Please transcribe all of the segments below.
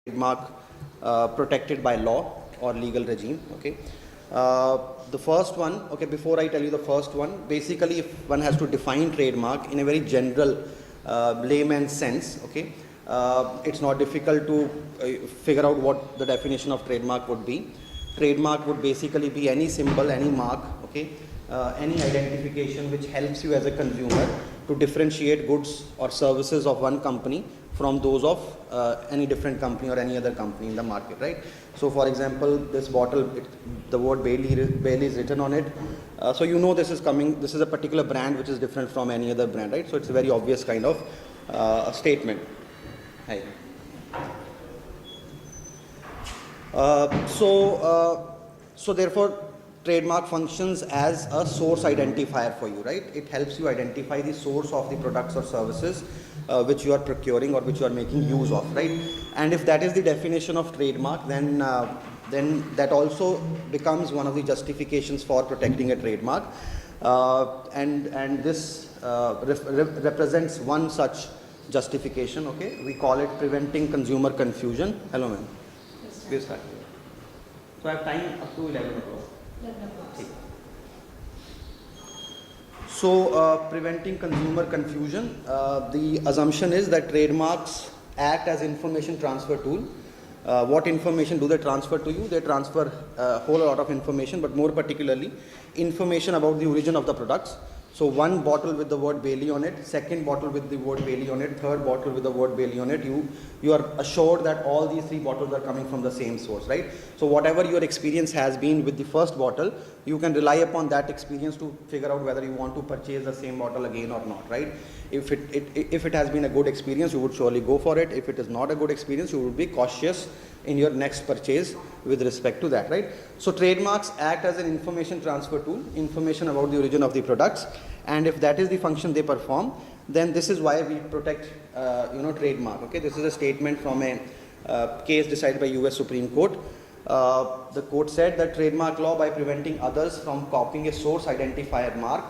trademark protected by law or legal regime. Okay. The first one, okay, before I tell you the first one, basically if one has to define trademark in a very general layman's sense, okay, it's not difficult to figure out what the definition of trademark would be. Trademark would basically be any symbol, any mark, okay, any identification which helps you as a consumer to differentiate goods or services of one company from those of any different company or any other company in the market, right? So for example, this bottle, the word Bailey is written on it. So you know this is coming, this is a particular brand which is different from any other brand, right? So it's a very obvious kind of statement. Hi. So therefore, trademark functions as a source identifier for you, right? It helps you identify the source of the products or services which you are procuring or which you are making use of, right? And if that is the definition of trademark, then that also becomes one of the justifications for protecting a trademark. And this represents one such justification, okay? We call it preventing consumer confusion. Hello, ma'am. Yes, sir. So I have time up to 11 o'clock. So preventing consumer confusion, the assumption is that trademarks act as information transfer tool. What information do they transfer to you? They transfer a whole lot of information, but more particularly information about the origin of the products. So one bottle with the word Bailey on it, second bottle with the word Bailey on it, third bottle with the word Bailey on it, you are assured that all these three bottles are coming from the same source, right? So whatever your experience has been with the first bottle, you can rely upon that experience to figure out whether you want to purchase the same bottle again or not, right? If it has been a good experience, you would surely go for it. If it is not a good experience, you would be cautious in your next purchase with respect to that, right? So trademarks act as an information transfer tool, information about the origin of the products, and if that is the function they perform, then this is why we protect trademark. Okay, this is a statement from a case decided by US Supreme Court. The court said that trademark law, by preventing others from copying a source identifying mark,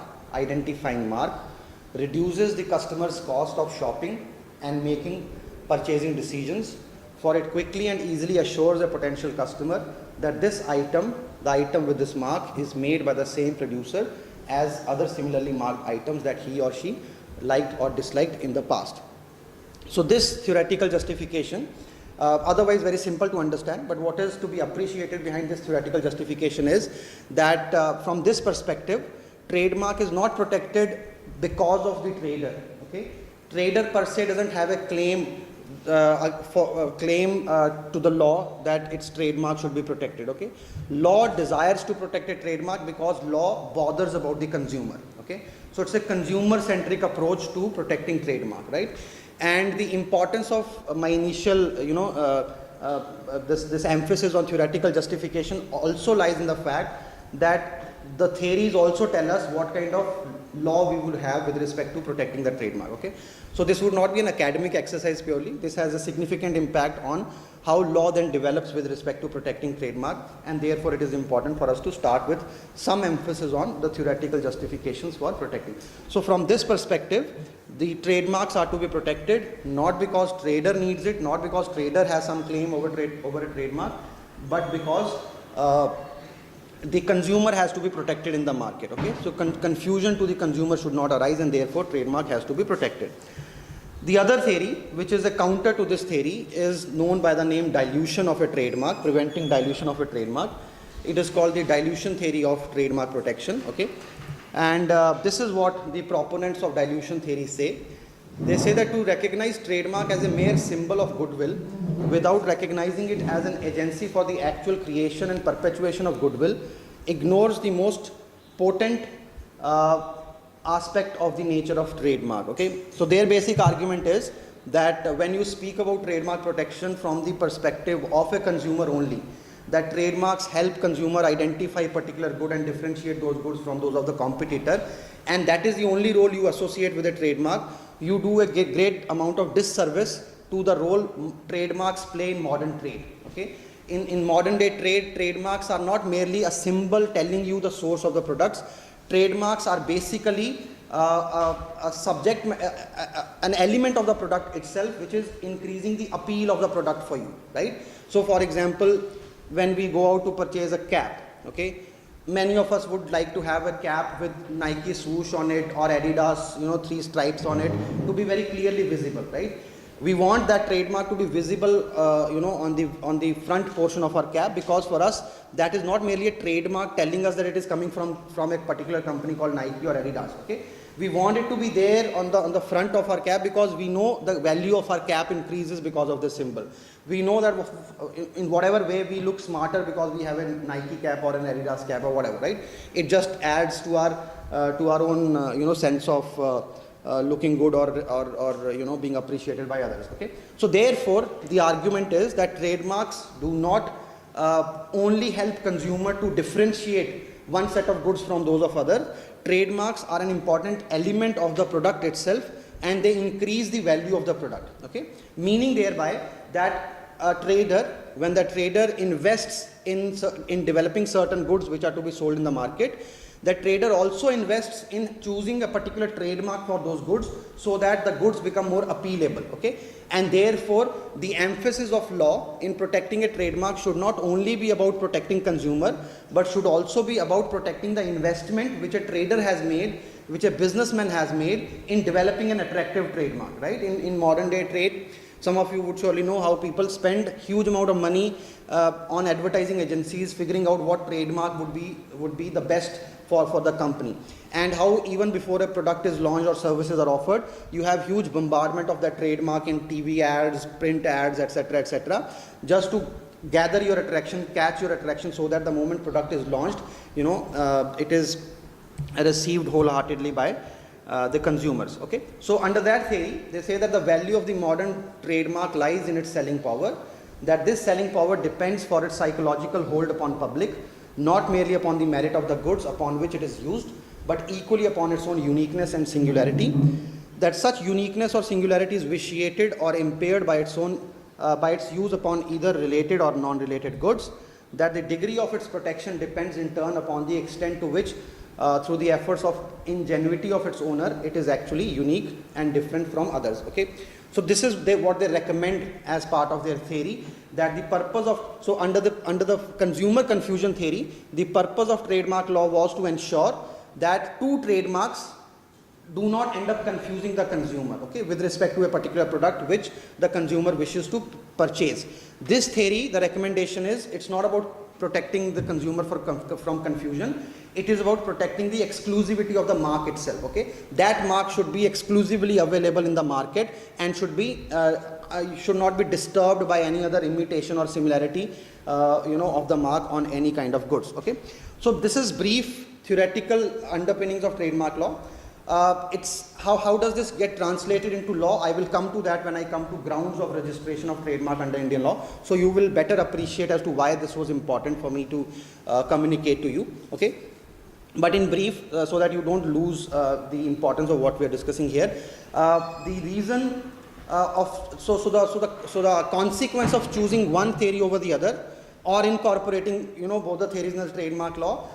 reduces the customer's cost of shopping and making purchasing decisions, for it quickly and easily assures a potential customer that this item, the item with this mark, is made by the same producer as other similarly marked items that he or she liked or disliked in the past. So this theoretical justification, otherwise very simple to understand, but what is to be appreciated behind this theoretical justification is that from this perspective, trademark is not protected because of the trader. Okay, trader per se doesn't have a claim to the law that its trademark should be protected. Okay, law desires to protect a trademark because law bothers about the consumer. Okay, so it's a consumer centric approach to protecting trademark, right? And the importance of my initial this emphasis on theoretical justification also lies in the fact that the theories also tell us what kind of law we would have with respect to protecting the trademark. Okay, so this would not be an academic exercise purely. This has a significant impact on how law then develops with respect to protecting trademark, and therefore it is important for us to start with some emphasis on the theoretical justifications for protecting. So from this perspective, the trademarks are to be protected not because trader needs it, not because trader has some claim over a trademark, but because the consumer has to be protected in the market. Okay, so confusion to the consumer should not arise, and therefore trademark has to be protected. The other theory, which is a counter to this theory, is known by the name dilution of a trademark, preventing dilution of a trademark. It is called the dilution theory of trademark protection. Okay, and this is what the proponents of dilution theory say. They say that to recognize trademark as a mere symbol of goodwill without recognizing it as an agency for the actual creation and perpetuation of goodwill ignores the most potent aspect of the nature of trademark. Okay, so their basic argument is that when you speak about trademark protection from the perspective of a consumer only, that trademarks help consumer identify particular good and differentiate those goods from those of the competitor, and that is the only role you associate with a trademark, you do a great amount of disservice to the role trademarks play in modern trade. Okay, in modern day trade, trademarks are not merely a symbol telling you the source of the products. Trademarks are basically a subject, an element of the product itself, which is increasing the appeal of the product for you, right? So for example, when we go out to purchase a cap, okay, many of us would like to have a cap with Nike swoosh on it or Adidas, 3 stripes on it, to be very clearly visible, right? We want that trademark to be visible, on the front portion of our cap, because for us that is not merely a trademark telling us that it is coming from a particular company called Nike or Adidas. Okay, we want it to be there on the front of our cap, because we know the value of our cap increases because of this symbol. We know that in whatever way we look smarter because we have a Nike cap or an Adidas cap or whatever, right? It just adds to our own sense of looking good or being appreciated by others. Okay, so therefore the argument is that trademarks do not only help consumer to differentiate one set of goods from those of others. Trademarks are an important element of the product itself, and they increase the value of the product. Okay, meaning thereby that a trader, when the trader invests in developing certain goods which are to be sold in the market, the trader also invests in choosing a particular trademark for those goods, so that the goods become more appealable. Okay, and therefore the emphasis of law in protecting a trademark should not only be about protecting consumer, but should also be about protecting the investment which a trader has made, which a businessman has made in developing an attractive trademark, right? In modern day trade, some of you would surely know how people spend huge amount of money on advertising agencies figuring out what trademark would be the best for the company, and how even before a product is launched or services are offered, you have huge bombardment of that trademark in TV ads, print ads, etc., just to gather your attraction, catch your attraction, so that the moment product is launched, it is received wholeheartedly by the consumers. Okay, so under that theory, they say that the value of the modern trademark lies in its selling power, that this selling power depends for its psychological hold upon public, not merely upon the merit of the goods upon which it is used, but equally upon its own uniqueness and singularity. That such uniqueness or singularity is vitiated or impaired by its use upon either related or non-related goods, that the degree of its protection depends in turn upon the extent to which through the efforts of ingenuity of its owner, it is actually unique and different from others. Okay, so this is what they recommend as part of their theory, that the purpose of, so under the consumer confusion theory, the purpose of trademark law was to ensure that two trademarks do not end up confusing the consumer, okay, with respect to a particular product which the consumer wishes to purchase. This theory, the recommendation is, it's not about protecting the consumer from confusion, it is about protecting the exclusivity of the mark itself. Okay, that mark should be exclusively available in the market and should not be disturbed by any other imitation or similarity of the mark on any kind of goods. Okay, so this is brief theoretical underpinnings of trademark law. It's how does this get translated into law? I will come to that when I come to grounds of registration of trademark under Indian law, so you will better appreciate as to why this was important for me to communicate to you. Okay, but in brief, so that you don't lose the importance of what we are discussing here, the reason the consequence of choosing one theory over the other, or incorporating both the theories in the trademark law,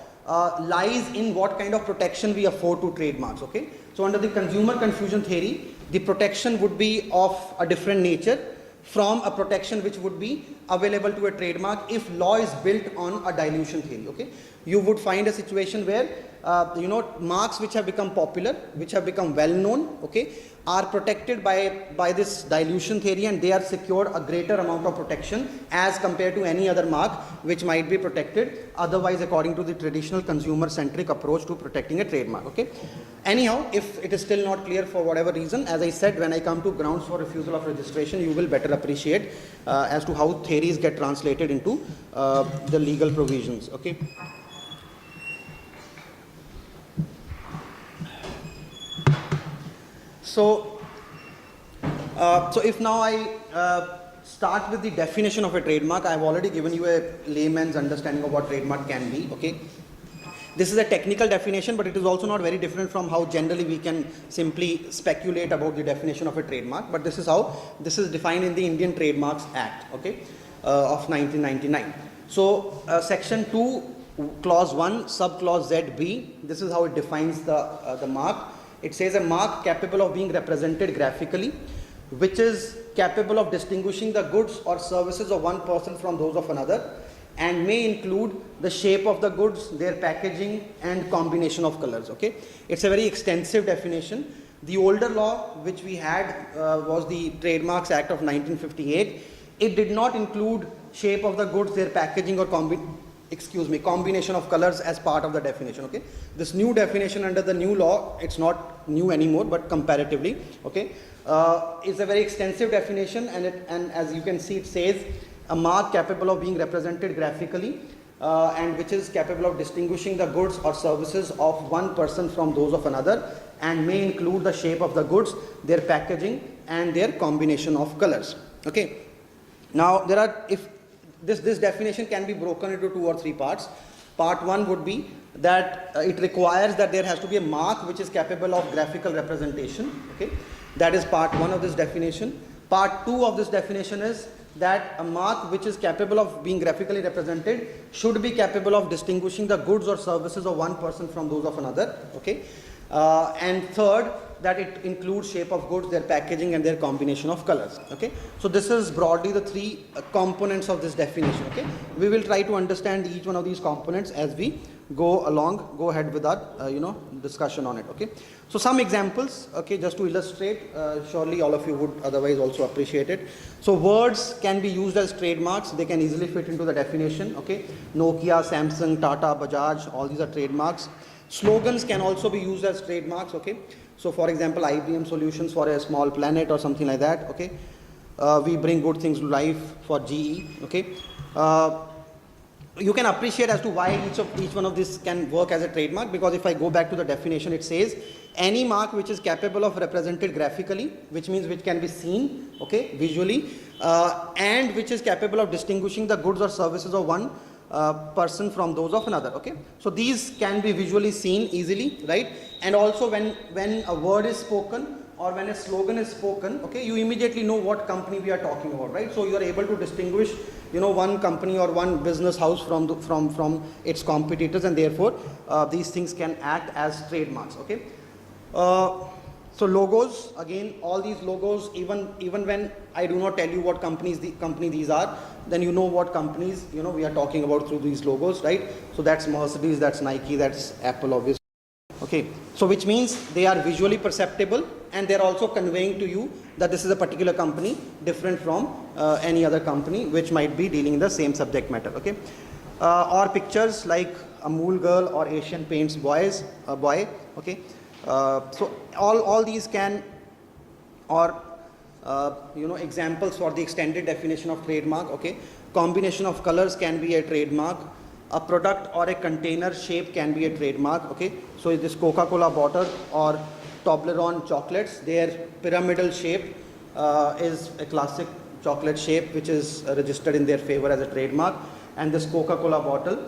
lies in what kind of protection we afford to trademarks. Okay, so under the consumer confusion theory, the protection would be of a different nature from a protection which would be available to a trademark if law is built on a dilution theory. Okay, you would find a situation where marks which have become popular, which have become well known, okay, are protected by this dilution theory, and they are secured a greater amount of protection as compared to any other mark which might be protected otherwise according to the traditional consumer centric approach to protecting a trademark. Okay, anyhow, if it is still not clear for whatever reason, as I said, when I come to grounds for refusal of registration, you will better appreciate as to how theories get translated into the legal provisions. Okay. So if now I start with the definition of a trademark, I have already given you a layman's understanding of what trademark can be. Okay, this is a technical definition, but it is also not very different from how generally we can simply speculate about the definition of a trademark. But this is how this is defined in the Indian Trademarks Act, okay, of 1999. So section 2, clause 1, subclause ZB, this is how it defines the mark. It says a mark capable of being represented graphically, which is capable of distinguishing the goods or services of one person from those of another, and may include the shape of the goods, their packaging, and combination of colors. Okay, it's a very extensive definition. The older law which we had was the Trademarks Act of 1958. It did not include shape of the goods, their packaging, or combination of colors as part of the definition. Okay, this new definition under the new law, it's not new anymore, but comparatively, okay, it's a very extensive definition, and as you can see, it says a mark capable of being represented graphically and which is capable of distinguishing the goods or services of one person from those of another, and may include the shape of the goods, their packaging, and their combination of colors. Okay, now there are, if this definition can be broken into 2 or 3 parts. Part 1 would be that it requires that there has to be a mark which is capable of graphical representation. Okay, that is part 1 of this definition. Part 2 of this definition is that a mark which is capable of being graphically represented should be capable of distinguishing the goods or services of one person from those of another. Okay, and third, that it includes shape of goods, their packaging, and their combination of colors. Okay, so this is broadly the 3 components of this definition. Okay, we will try to understand each one of these components as we go along, go ahead with our discussion on it. Okay, so some examples, okay, just to illustrate, surely all of you would otherwise also appreciate it. So words can be used as trademarks, they can easily fit into the definition. Okay, Nokia, Samsung, Tata, Bajaj, all these are trademarks. Slogans can also be used as trademarks. Okay, so for example, IBM solutions for a small planet or something like that. Okay, we bring good things to life for GE. Okay, you can appreciate as to why each one of these can work as a trademark, because if I go back to the definition, it says any mark which is capable of represented graphically, which means which can be seen, okay, visually, and which is capable of distinguishing the goods or services of one person from those of another. Okay, so these can be visually seen easily, right? And also when a word is spoken or when a slogan is spoken, okay, you immediately know what company we are talking about, right? So you are able to distinguish one company or one business house from its competitors, and therefore these things can act as trademarks. Okay, so logos, again, all these logos, even when I do not tell you what company these are, then you know what companies we are talking about through these logos, right? So that's Mercedes, that's Nike, that's Apple, obviously. Okay, so which means they are visually perceptible, and they're also conveying to you that this is a particular company different from any other company which might be dealing in the same subject matter. Okay, or pictures like Amul girl or Asian Paints boy. Okay, so all these can, or examples for the extended definition of trademark. Okay, combination of colors can be a trademark. A product or a container shape can be a trademark. Okay, so this Coca-Cola bottle or Toblerone chocolates, their pyramidal shape is a classic chocolate shape which is registered in their favor as a trademark. And this Coca-Cola bottle,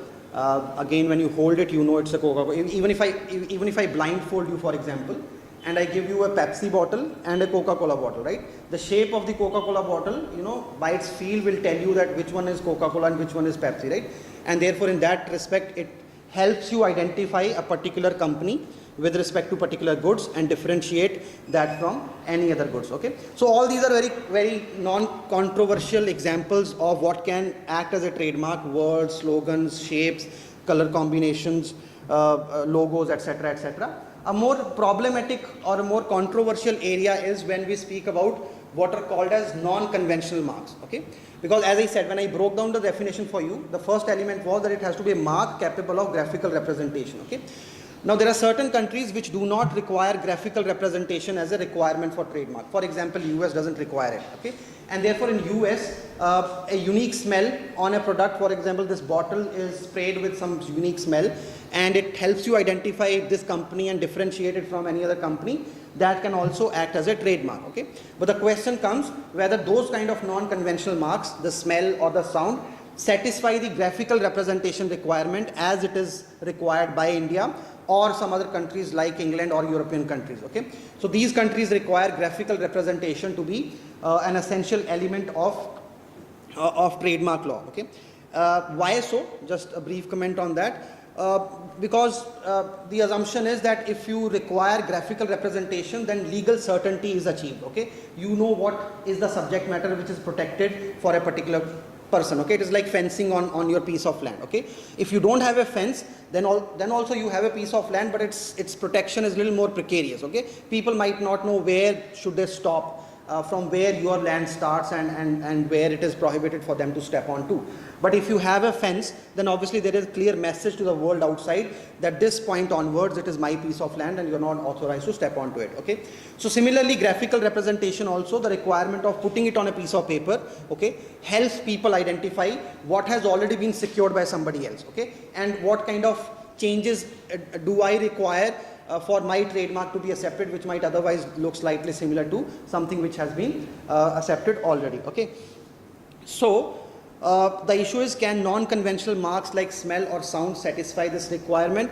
again, when you hold it, it's a Coca-Cola. Even if I blindfold you, for example, and I give you a Pepsi bottle and a Coca-Cola bottle, right? The shape of the Coca-Cola bottle, by its feel will tell you that which one is Coca-Cola and which one is Pepsi, right? And therefore, in that respect, it helps you identify a particular company with respect to particular goods and differentiate that from any other goods. Okay, so all these are very, very non-controversial examples of what can act as a trademark: words, slogans, shapes, color combinations, logos, etc., etc. A more problematic or a more controversial area is when we speak about what are called as non-conventional marks. Okay, because as I said, when I broke down the definition for you, the first element was that it has to be a mark capable of graphical representation. Okay, now there are certain countries which do not require graphical representation as a requirement for trademark. For example, US doesn't require it. Okay, and therefore in US a unique smell on a product, for example, this bottle is sprayed with some unique smell, and it helps you identify this company and differentiate it from any other company. That can also act as a trademark. Okay, but the question comes whether those kind of non-conventional marks, the smell or the sound, satisfy the graphical representation requirement as it is required by India or some other countries like England or European countries. Okay, so these countries require graphical representation to be an essential element of trademark law. Okay, why so? Just a brief comment on that. Because the assumption is that if you require graphical representation, then legal certainty is achieved. Okay, you know what is the subject matter which is protected for a particular person. Okay, it is like fencing on your piece of land. Okay, if you don't have a fence, then also you have a piece of land, but its protection is a little more precarious. Okay, people might not know where should they stop, from where your land starts and where it is prohibited for them to step on to. But if you have a fence, then obviously there is a clear message to the world outside that this point onwards it is my piece of land and you are not authorized to step onto it. Okay. So similarly, graphical representation also, the requirement of putting it on a piece of paper, okay, helps people identify what has already been secured by somebody else. Okay, and what kind of changes do I require for my trademark to be accepted, which might otherwise look slightly similar to something which has been accepted already. Okay. So the issue is, can non-conventional marks like smell or sound satisfy this requirement?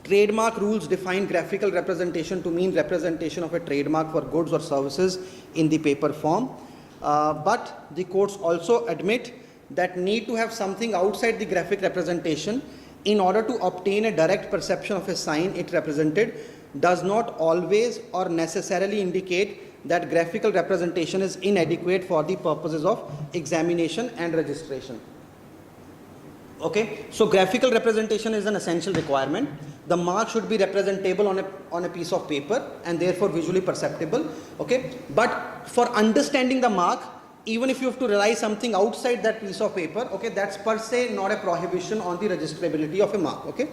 Trademark rules define graphical representation to mean representation of a trademark for goods or services in the paper form. But the courts also admit that need to have something outside the graphic representation in order to obtain a direct perception of a sign it represented does not always or necessarily indicate that graphical representation is inadequate for the purposes of examination and registration. Okay, so graphical representation is an essential requirement. The mark should be representable on a piece of paper and therefore visually perceptible. Okay, but for understanding the mark, even if you have to rely something outside that piece of paper, okay, that's per se not a prohibition on the registrability of a mark. Okay,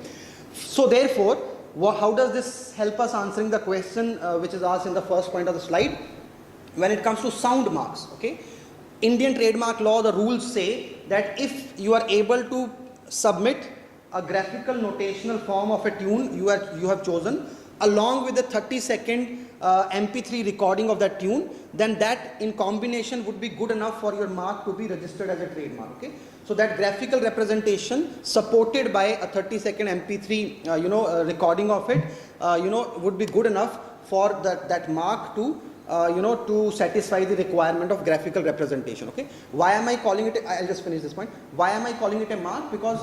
so therefore, how does this help us answering the question which is asked in the first point of the slide? When it comes to sound marks, okay, Indian trademark law, the rules say that if you are able to submit a graphical notational form of a tune you have chosen along with a 30-second MP3 recording of that tune, then that in combination would be good enough for your mark to be registered as a trademark. Okay, so that graphical representation supported by a 30-second MP3 recording of it would be good enough for that mark to to satisfy the requirement of graphical representation. Okay, why am I calling it I'll just finish this point. Why am I calling it a mark? Because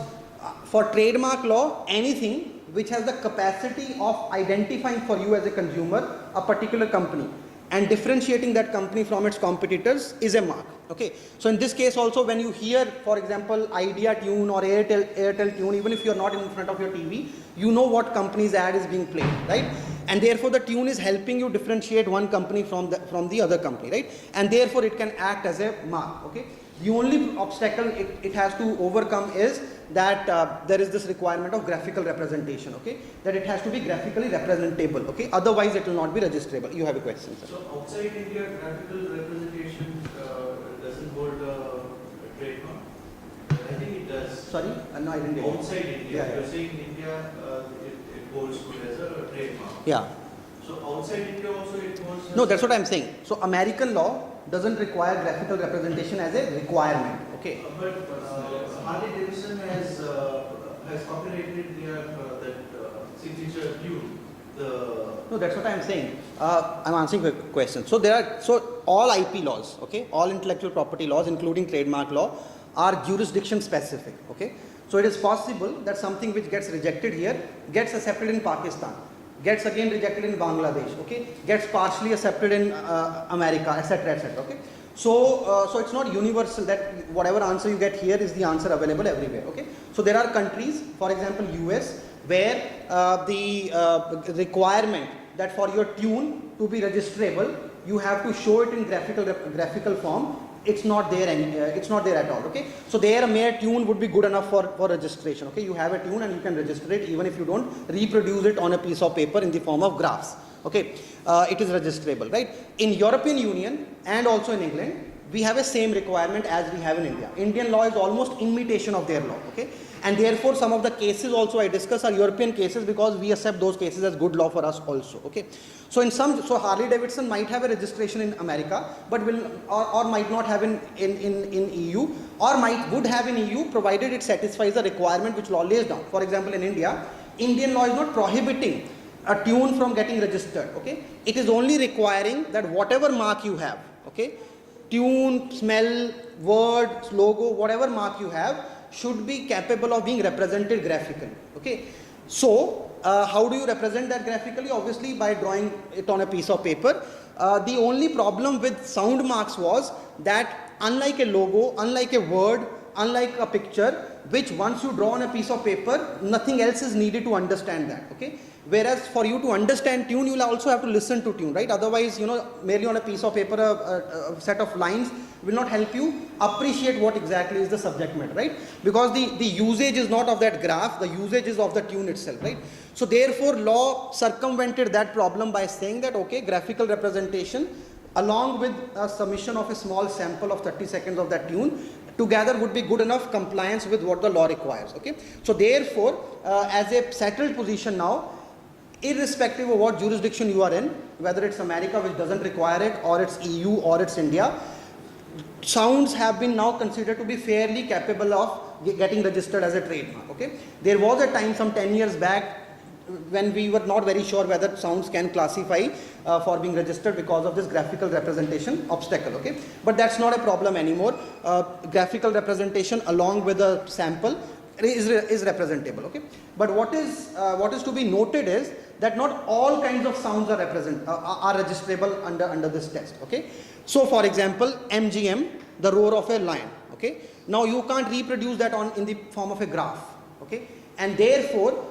for trademark law, anything which has the capacity of identifying for you as a consumer a particular company and differentiating that company from its competitors is a mark. Okay, so in this case also, when you hear, for example, Idea tune or Airtel tune, even if you are not in front of your TV, you know what company's ad is being played, right? And therefore the tune is helping you differentiate one company from the other company, right? And therefore it can act as a mark. Okay, the only obstacle it has to overcome is that there is this requirement of graphical representation. Okay, that it has to be graphically representable. Okay, otherwise it will not be registrable. You have a question, sir? So outside India, graphical representation doesn't hold a trademark. I think it does. Sorry, no, I didn't get it. Outside India, Yeah. you're saying India it holds good as a trademark. Yeah. So outside India also it holds. No, that's what I'm saying. So American law doesn't require graphical representation as a requirement. Okay. But Harley Davidson has copyrighted their that signature tune. No, that's what I'm saying. I'm answering the question. So all IP laws, okay, all intellectual property laws, including trademark law, are jurisdiction specific. Okay. So it is possible that something which gets rejected here gets accepted in Pakistan, gets again rejected in Bangladesh, okay, gets partially accepted in America, etc., etc. Okay. So it's not universal that whatever answer you get here is the answer available everywhere. Okay. So there are countries, for example, US, where the requirement that for your tune to be registrable, you have to show it in graphical form. It's not there at all. Okay, so there a mere tune would be good enough for registration. Okay, you have a tune and you can register it even if you don't reproduce it on a piece of paper in the form of graphs. Okay, it is registrable, right? In European Union and also in England, we have a same requirement as we have in India. Indian law is almost imitation of their law. Okay, and therefore some of the cases also I discuss are European cases because we accept those cases as good law for us also. Okay, so so Harley Davidson might have a registration in America, but will or might not have in EU, or would have in EU provided it satisfies the requirement which law lays down. For example, in India, Indian law is not prohibiting a tune from getting registered. Okay, it is only requiring that whatever mark you have, okay, tune, smell, word, logo, whatever mark you have, should be capable of being represented graphically. Okay, so how do you represent that graphically? Obviously by drawing it on a piece of paper. The only problem with sound marks was that unlike a logo, unlike a word, unlike a picture, which once you draw on a piece of paper, nothing else is needed to understand that. Okay, whereas for you to understand tune, you will also have to listen to tune, right? Otherwise, merely on a piece of paper, a set of lines will not help you appreciate what exactly is the subject matter, right? Because the usage is not of that graph, the usage is of the tune itself, right? So therefore law circumvented that problem by saying that okay, graphical representation along with a submission of a small sample of 30 seconds of that tune together would be good enough compliance with what the law requires. Okay, so therefore as a settled position now, irrespective of what jurisdiction you are in, whether it's America which doesn't require it, or it's EU, or it's India, sounds have been now considered to be fairly capable of getting registered as a trademark. Okay, there was a time some 10 years back when we were not very sure whether sounds can classify for being registered because of this graphical representation obstacle. Okay, but that's not a problem anymore. Graphical representation along with a sample is representable. Okay, but what is to be noted is that not all kinds of sounds are registrable under this test. Okay, so for example, MGM, the roar of a lion. Okay, now you can't reproduce that in the form of a graph. Okay, and therefore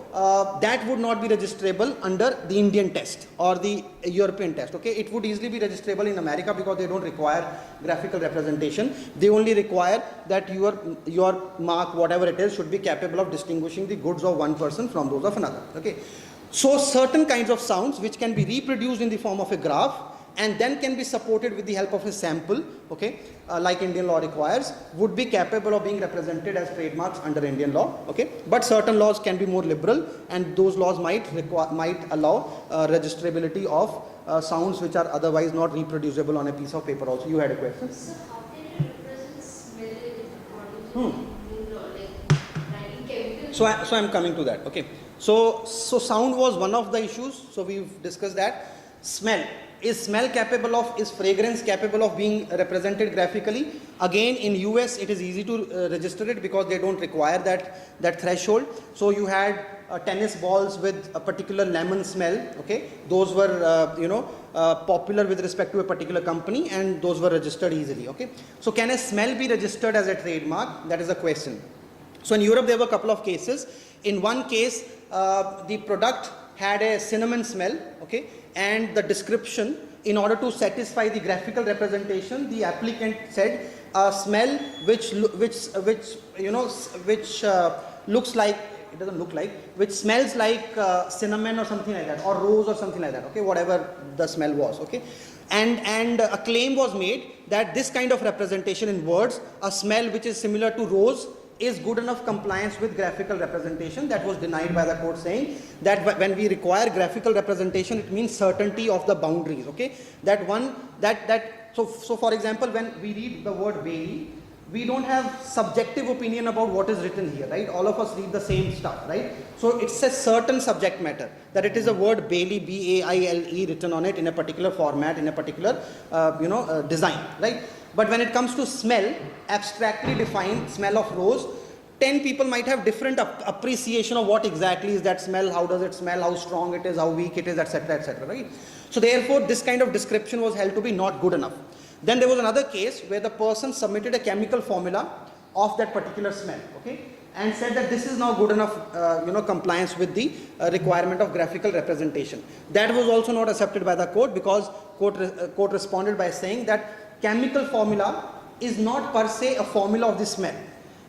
that would not be registrable under the Indian test or the European test. Okay, it would easily be registrable in America because they don't require graphical representation. They only require that your mark, whatever it is, should be capable of distinguishing the goods of one person from those of another. Okay, so certain kinds of sounds which can be reproduced in the form of a graph and then can be supported with the help of a sample, okay, like Indian law requires, would be capable of being represented as trademarks under Indian law. Okay, but certain laws can be more liberal, and those laws might allow registrability of sounds which are otherwise not reproducible on a piece of paper. Also, you had a question. So how can you represent smell according to Indian law, like writing chemicals? So I'm coming to that. Okay, so sound was one of the issues. So we've discussed that. Smell. Is fragrance capable of being represented graphically? Again, in US it is easy to register it because they don't require that threshold. So you had tennis balls with a particular lemon smell. Okay, those were popular with respect to a particular company, and those were registered easily. Okay, so can a smell be registered as a trademark? That is a question. So in Europe there were a couple of cases. In one case the product had a cinnamon smell. Okay, and the description, in order to satisfy the graphical representation, the applicant said a smell which looks like, it doesn't look like, which smells like cinnamon or something like that, or rose or something like that. Okay, whatever the smell was. Okay, and a claim was made that this kind of representation in words, a smell which is similar to rose, is good enough compliance with graphical representation. That was denied by the court, saying that when we require graphical representation, it means certainty of the boundaries. Okay, so for example, when we read the word Bailey, we don't have subjective opinion about what is written here, right? All of us read the same stuff, right? So it's a certain subject matter, that it is a word Bailey, B-A-I-L-E, written on it in a particular format, in a particular design, right? But when it comes to smell, abstractly defined smell of rose, 10 people might have different appreciation of what exactly is that smell, how does it smell, how strong it is, how weak it is, etc., right? So therefore, this kind of description was held to be not good enough. Then there was another case where the person submitted a chemical formula of that particular smell, okay, and said that this is now good enough, compliance with the requirement of graphical representation. That was also not accepted by the court, because court responded by saying that chemical formula is not per se a formula of the smell.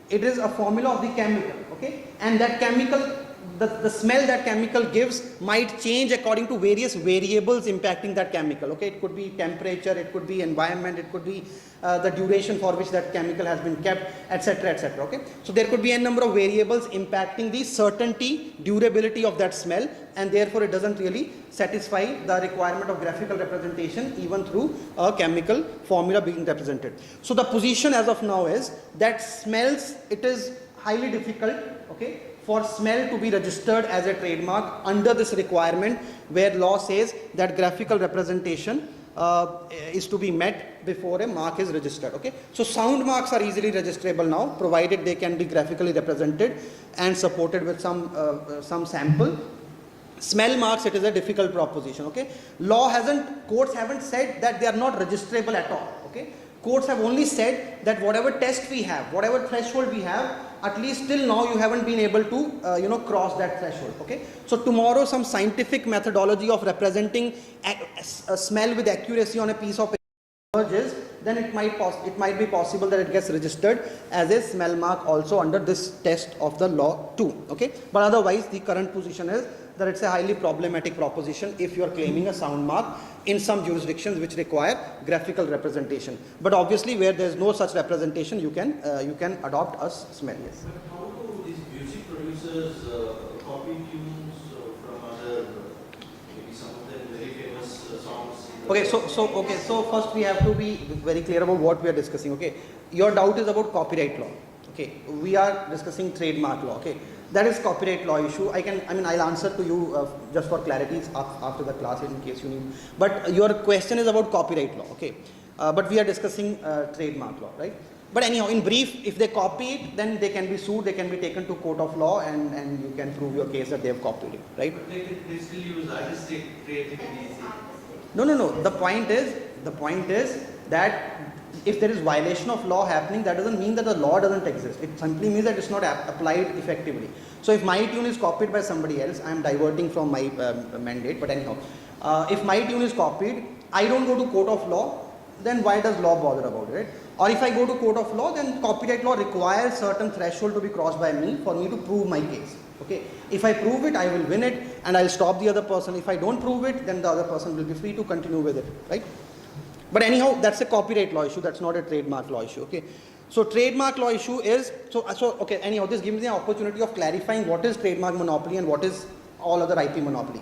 It is a formula of the chemical, okay, and that chemical, the smell that chemical gives might change according to various variables impacting that chemical. Okay, it could be temperature, it could be environment, it could be the duration for which that chemical has been kept, etc., okay. So there could be a number of variables impacting the certainty, durability of that smell, and therefore it doesn't really satisfy the requirement of graphical representation even through a chemical formula being represented. So the position as of now is that smells, it is highly difficult, okay, for smell to be registered as a trademark under this requirement, where law says that graphical representation is to be met before a mark is registered. Okay, so sound marks are easily registrable now, provided they can be graphically represented and supported with some sample. Smell marks, it is a difficult proposition. Okay, courts haven't said that they are not registrable at all. Okay, courts have only said that whatever test we have, whatever threshold we have, at least till now you haven't been able to cross that threshold. Okay, so tomorrow some scientific methodology of representing a smell with accuracy on a piece of emerges, then it might be possible that it gets registered as a smell mark also under this test of the law too. Okay, but otherwise the current position is that it's a highly problematic proposition if you are claiming a sound mark in some jurisdictions which require graphical representation. But obviously where there is no such representation, you can adopt a smell. Yes. But how do these music producers copy tunes from other, maybe some of them very famous songs? Okay, so first we have to be very clear about what we are discussing. Okay, your doubt is about copyright law. Okay, we are discussing trademark law. Okay, that is copyright law issue. I'll answer to you just for clarity after the class in case you need. But your question is about copyright law. Okay, but we are discussing trademark law, right? But anyhow, in brief, if they copy it, then they can be sued. They can be taken to court of law, and you can prove your case that they have copied it, right? But they still use artistic creativity. No. The point is that if there is violation of law happening, that doesn't mean that the law doesn't exist. It simply means that it's not applied effectively. So if my tune is copied by somebody else, I am diverting from my mandate. But anyhow, if my tune is copied, I don't go to court of law, then why does law bother about it? Right? Or if I go to court of law, then copyright law requires certain threshold to be crossed by me for me to prove my case. Okay, if I prove it, I will win it and I'll stop the other person. If I don't prove it, then the other person will be free to continue with it, right? But anyhow, that's a copyright law issue, that's not a trademark law issue. Okay, so trademark law issue is, okay, anyhow, this gives me an opportunity of clarifying what is trademark monopoly and what is all other IP monopoly.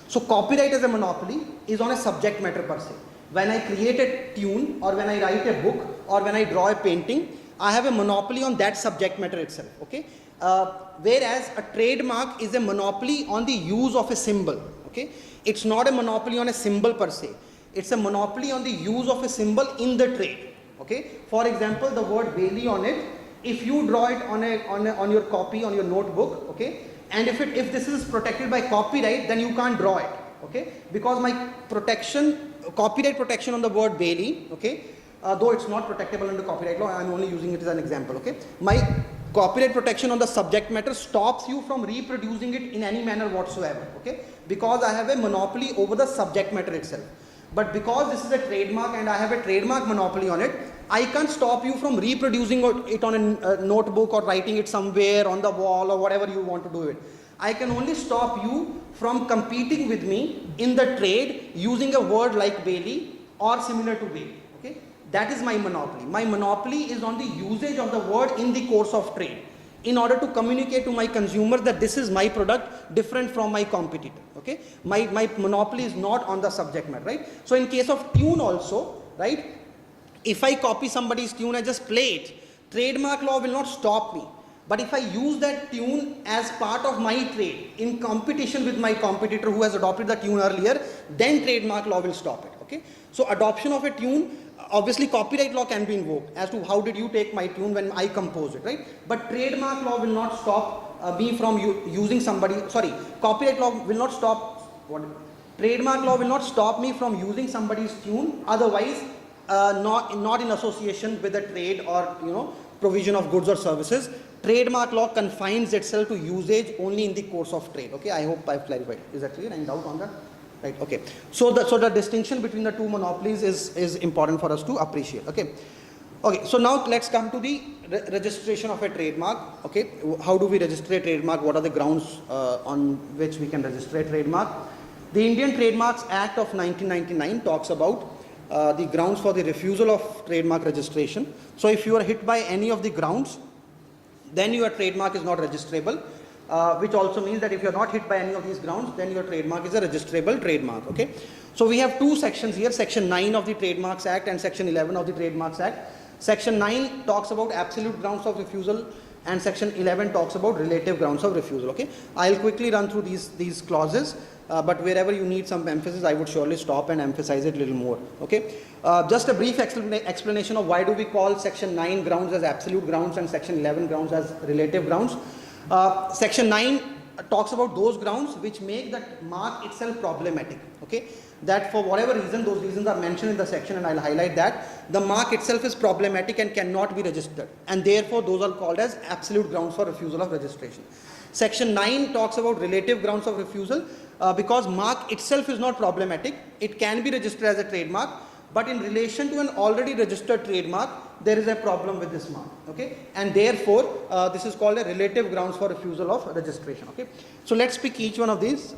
So copyright as a monopoly is on a subject matter per se. When I create a tune, or when I write a book, or when I draw a painting, I have a monopoly on that subject matter itself. Okay, whereas a trademark is a monopoly on the use of a symbol. Okay, it's not a monopoly on a symbol per se. It's a monopoly on the use of a symbol in the trade. Okay, for example, the word Bailey on it, if you draw it on your copy, on your notebook, okay, and if this is protected by copyright, then you can't draw it. Okay, because my copyright protection on the word Bailey, okay, though it's not protectable under copyright law, I'm only using it as an example. Okay, my copyright protection on the subject matter stops you from reproducing it in any manner whatsoever. Okay, because I have a monopoly over the subject matter itself. But because this is a trademark and I have a trademark monopoly on it, I can't stop you from reproducing it on a notebook or writing it somewhere on the wall or whatever you want to do it. I can only stop you from competing with me in the trade using a word like Bailey or similar to Bailey. Okay, that is my monopoly. My monopoly is on the usage of the word in the course of trade, in order to communicate to my consumers that this is my product different from my competitor. Okay, my monopoly is not on the subject matter, right? So in case of tune also, right, if I copy somebody's tune, I just play it, trademark law will not stop me. But if I use that tune as part of my trade in competition with my competitor who has adopted the tune earlier, then trademark law will stop it. Okay, so adoption of a tune, obviously copyright law can be invoked as to how did you take my tune when I composed it, right? But trademark law will not stop me from using copyright law will not stop, trademark law will not stop me from using somebody's tune, otherwise not in association with a trade or provision of goods or services. Trademark law confines itself to usage only in the course of trade. Okay, I hope I've clarified. Is that clear? Any doubt on that? Right, okay. So the distinction between the two monopolies is important for us to appreciate. Okay. Okay, so now let's come to the registration of a trademark. Okay, how do we register a trademark? What are the grounds on which we can register a trademark? The Indian Trademarks Act of 1999 talks about the grounds for the refusal of trademark registration. So if you are hit by any of the grounds, then your trademark is not registrable. Which also means that if you are not hit by any of these grounds, then your trademark is a registrable trademark. Okay, so we have two sections here, section 9 of the Trademarks Act and section 11 of the Trademarks Act. Section 9 talks about absolute grounds of refusal, and section 11 talks about relative grounds of refusal. Okay, I'll quickly run through these clauses, but wherever you need some emphasis, I would surely stop and emphasize it a little more. Okay, just a brief explanation of why do we call section 9 grounds as absolute grounds and section 11 grounds as relative grounds. Section 9 talks about those grounds which make that mark itself problematic. Okay, that for whatever reason, those reasons are mentioned in the section, and I'll highlight that the mark itself is problematic and cannot be registered, and therefore those are called as absolute grounds for refusal of registration. Section 9 talks about relative grounds of refusal, because mark itself is not problematic, it can be registered as a trademark, but in relation to an already registered trademark, there is a problem with this mark. Okay, and therefore this is called a relative grounds for refusal of registration. Okay, so let's pick each one of these.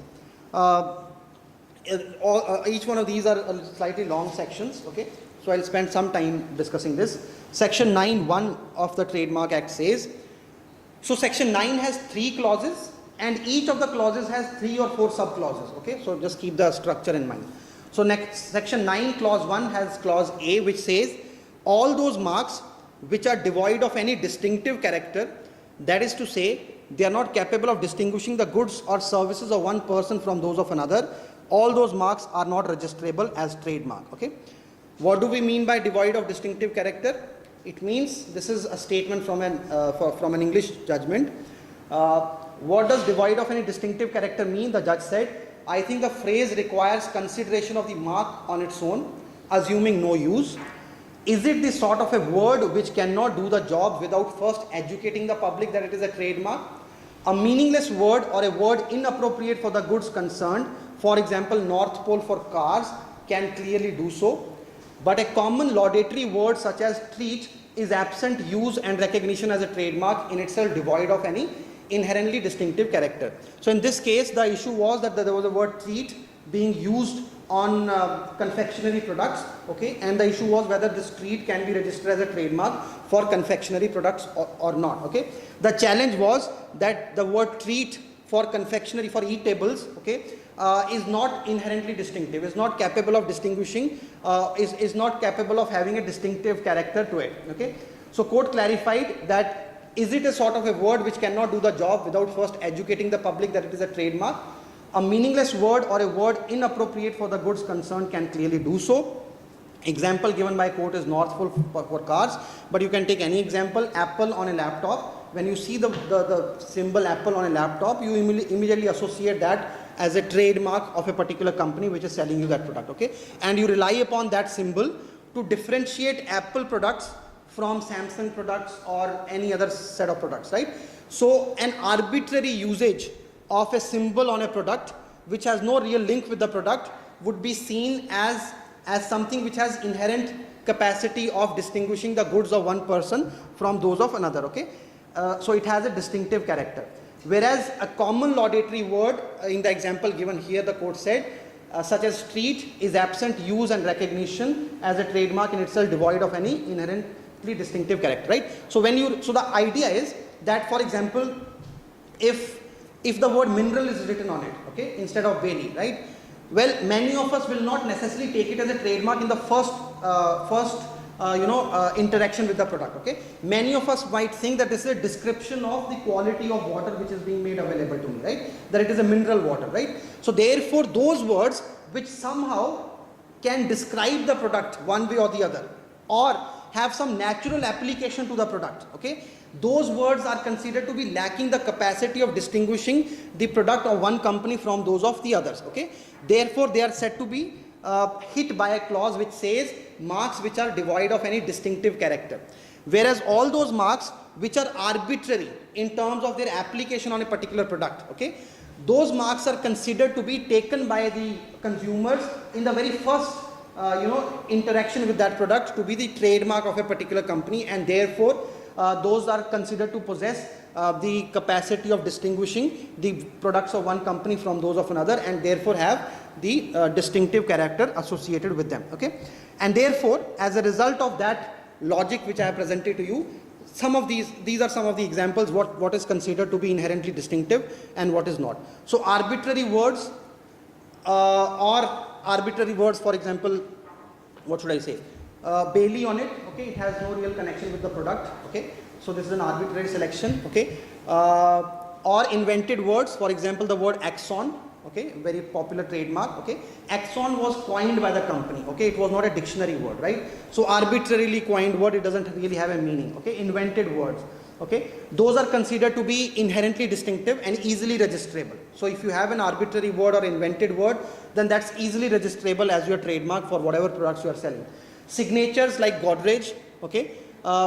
Each one of these are slightly long sections. Okay, so I'll spend some time discussing this. Section 9(1) of the Trademark Act says, so section 9 has 3 clauses, and each of the clauses has 3 or 4 sub clauses. Okay, so just keep the structure in mind. So next, section 9 clause 1 has clause A, which says all those marks which are devoid of any distinctive character, that is to say they are not capable of distinguishing the goods or services of one person from those of another, all those marks are not registrable as trademark. Okay, what do we mean by devoid of distinctive character? It means, this is a statement from an English judgment. What does devoid of any distinctive character mean? The judge said, I think the phrase requires consideration of the mark on its own, assuming no use. Is it the sort of a word which cannot do the job without first educating the public that it is a trademark? A meaningless word or a word inappropriate for the goods concerned, for example, North Pole for cars, can clearly do so. But a common laudatory word such as treat is absent use and recognition as a trademark, in itself devoid of any inherently distinctive character. So in this case, the issue was that there was a word treat being used on confectionery products. Okay, and the issue was whether this treat can be registered as a trademark for confectionery products or not. Okay, the challenge was that the word treat for confectionery, for eatables, okay, is not inherently distinctive, is not capable of distinguishing, is not capable of having a distinctive character to it. Okay, so court clarified that, is it a sort of a word which cannot do the job without first educating the public that it is a trademark? A meaningless word or a word inappropriate for the goods concerned can clearly do so. Example given by court is North Pole for cars, but you can take any example. Apple on a laptop. When you see the symbol Apple on a laptop, you immediately associate that as a trademark of a particular company which is selling you that product. Okay, and you rely upon that symbol to differentiate Apple products from Samsung products or any other set of products, right? So an arbitrary usage of a symbol on a product which has no real link with the product would be seen as something which has inherent capacity of distinguishing the goods of one person from those of another. Okay, so it has a distinctive character. Whereas a common laudatory word, in the example given here, the court said, such as treat, is absent use and recognition as a trademark, in itself devoid of any inherently distinctive character, right? So so the idea is that, for example, if the word mineral is written on it, okay, instead of Bailey, right? Well, many of us will not necessarily take it as a trademark in the first interaction with the product. Okay, many of us might think that this is a description of the quality of water which is being made available to me, right? That it is a mineral water, right? So therefore, those words which somehow can describe the product one way or the other, or have some natural application to the product, okay, those words are considered to be lacking the capacity of distinguishing the product of one company from those of the others. Okay, therefore they are said to be hit by a clause which says marks which are devoid of any distinctive character, whereas all those marks which are arbitrary in terms of their application on a particular product, okay, those marks are considered to be taken by the consumers in the very first interaction with that product to be the trademark of a particular company, and therefore those are considered to possess the capacity of distinguishing the products of one company from those of another, and therefore have the distinctive character associated with them. Okay, and therefore, as a result of that logic which I have presented to you, some of these are some of the examples what is considered to be inherently distinctive and what is not. So arbitrary words for example, what should I say, Bailey on it, okay, it has no real connection with the product, okay, So this is an arbitrary selection, okay. Or invented words, for example, the word axon, okay, very popular trademark, okay. Axon was coined by the company, okay, it was not a dictionary word, right. So arbitrarily coined word, it doesn't really have a meaning, okay. Invented words, okay, those are considered to be inherently distinctive and easily registrable. So if you have an arbitrary word or invented word, then that's easily registrable as your trademark for whatever products you are selling. Signatures like Godrej, okay,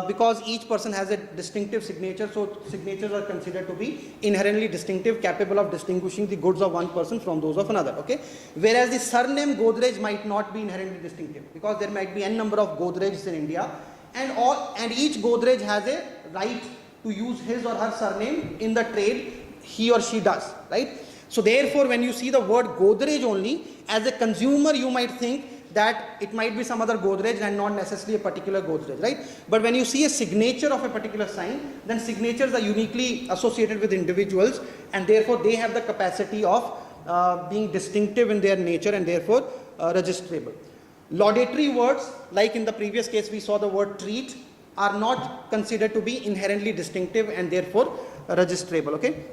because each person has a distinctive signature, so signatures are considered to be inherently distinctive, capable of distinguishing the goods of one person from those of another, okay. Whereas the surname Godrej might not be inherently distinctive, because there might be n number of Godrejs in India, and each Godrej has a right to use his or her surname in the trade he or she does, right. So therefore, when you see the word Godrej only, as a consumer you might think that it might be some other Godrej and not necessarily a particular Godrej, right. But when you see a signature of a particular sign, then signatures are uniquely associated with individuals, and therefore they have the capacity of being distinctive in their nature and therefore registrable. Laudatory words, like in the previous case we saw the word treat, are not considered to be inherently distinctive and therefore registrable, okay.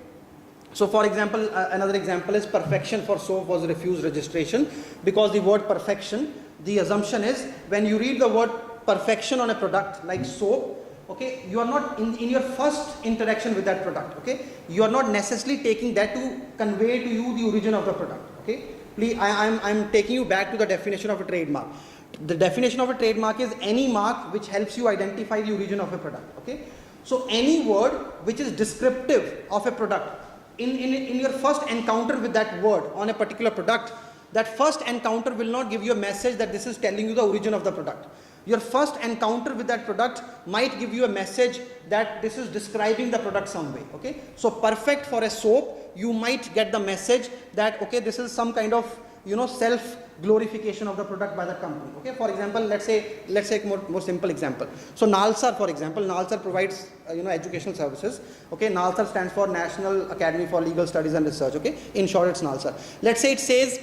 So for example, another example is perfection for soap was refused registration, because the word perfection, the assumption is when you read the word perfection on a product like soap, okay, you are not in your first interaction with that product, okay, you are not necessarily taking that to convey to you the origin of the product, okay. Please, I'm taking you back to the definition of a trademark. The definition of a trademark is any mark which helps you identify the origin of a product, okay. So any word which is descriptive of a product, in your first encounter with that word on a particular product, that first encounter will not give you a message that this is telling you the origin of the product. Your first encounter with that product might give you a message that this is describing the product some way, okay. So perfect for a soap, you might get the message that, okay, this is some kind of, you know, self glorification of the product by the company, okay. For example, let's say a more simple example. So Nalsar, for example, Nalsar provides educational services, okay. Nalsar stands for National Academy for Legal Studies and Research, okay. In short, it's Nalsar. Let's say it says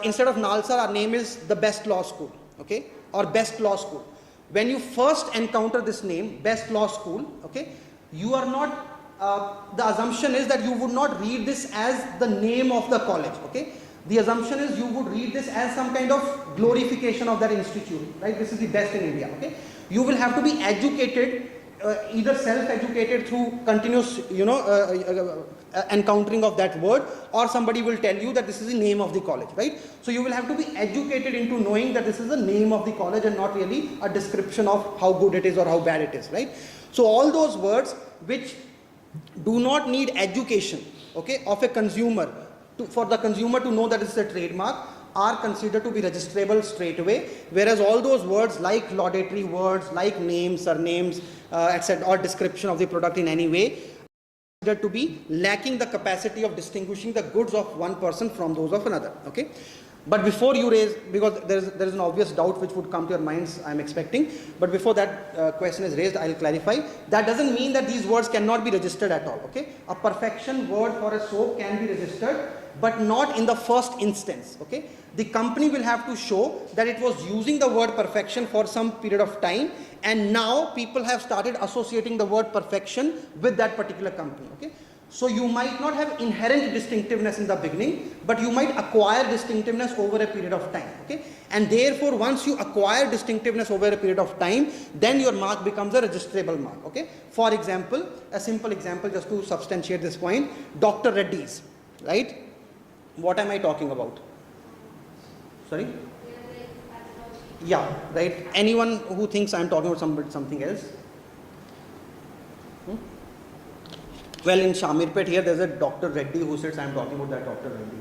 instead of Nalsar, our name is the Best Law School, okay, or Best Law School. When you first encounter this name, Best Law School, okay, you are not, the assumption is that you would not read this as the name of the college, okay. The assumption is you would read this as some kind of glorification of that institute, right. This is the best in India, okay. You will have to be educated, either self-educated through continuous, encountering of that word, or somebody will tell you that this is the name of the college, right. So you will have to be educated into knowing that this is the name of the college and not really a description of how good it is or how bad it is, right. So all those words which do not need education, okay, of a consumer, for the consumer to know that this is a trademark, are considered to be registrable straight away, whereas all those words like laudatory words, like names, surnames, etc., or description of the product in any way, are considered to be lacking the capacity of distinguishing the goods of one person from those of another, okay. But before you raise, because there is an obvious doubt which would come to your minds, I am expecting, but before that question is raised, I will clarify. That doesn't mean that these words cannot be registered at all, okay. A perfection word for a soap can be registered, but not in the first instance, okay. The company will have to show that it was using the word perfection for some period of time, and now people have started associating the word perfection with that particular company, okay. So you might not have inherent distinctiveness in the beginning, but you might acquire distinctiveness over a period of time, okay. And therefore, once you acquire distinctiveness over a period of time, then your mark becomes a registrable mark, okay. For example, a simple example just to substantiate this point, Dr. Reddy's, right. What am I talking about? Sorry? Yeah, right. Anyone who thinks I am talking about something else? Well, in Shamirpet here, there's a Dr. Reddy who says I am talking about that Dr. Reddy.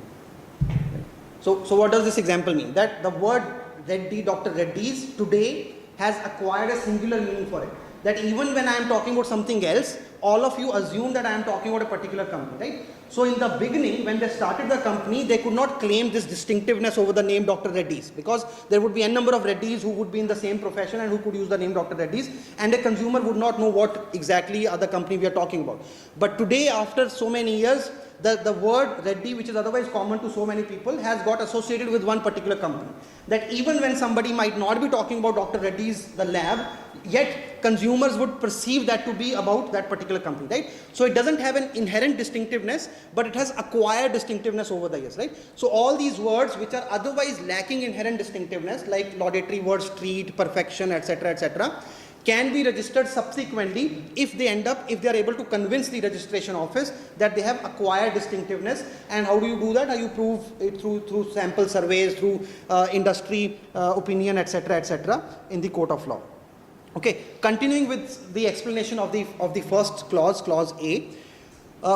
So what does this example mean? That the word Reddy, Dr. Reddy's today has acquired a singular meaning for it. That even when I am talking about something else, all of you assume that I am talking about a particular company, right? So in the beginning, when they started the company, they could not claim this distinctiveness over the name Dr. Reddy's, because there would be a number of Reddy's who would be in the same profession and who could use the name Dr. Reddy's, and a consumer would not know what exactly other company we are talking about. But today, after so many years, the word Reddy, which is otherwise common to so many people, has got associated with one particular company. That even when somebody might not be talking about Dr. Reddy's, the lab, yet consumers would perceive that to be about that particular company, right? So it doesn't have an inherent distinctiveness, but it has acquired distinctiveness over the years, right? So all these words which are otherwise lacking inherent distinctiveness, like laudatory words, treat, perfection, etc., can be registered subsequently if they are able to convince the registration office that they have acquired distinctiveness. And how do you do that? How you prove it through sample surveys, through industry opinion, etc., in the court of law. Okay, continuing with the explanation of the first clause, clause A.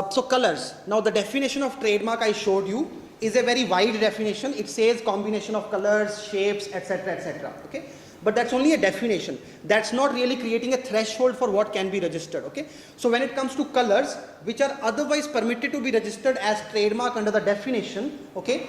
So colors. Now the definition of trademark I showed you is a very wide definition. It says combination of colors, shapes, etc. Okay. But that's only a definition. That's not really creating a threshold for what can be registered. Okay. So when it comes to colors, which are otherwise permitted to be registered as trademark under the definition, okay,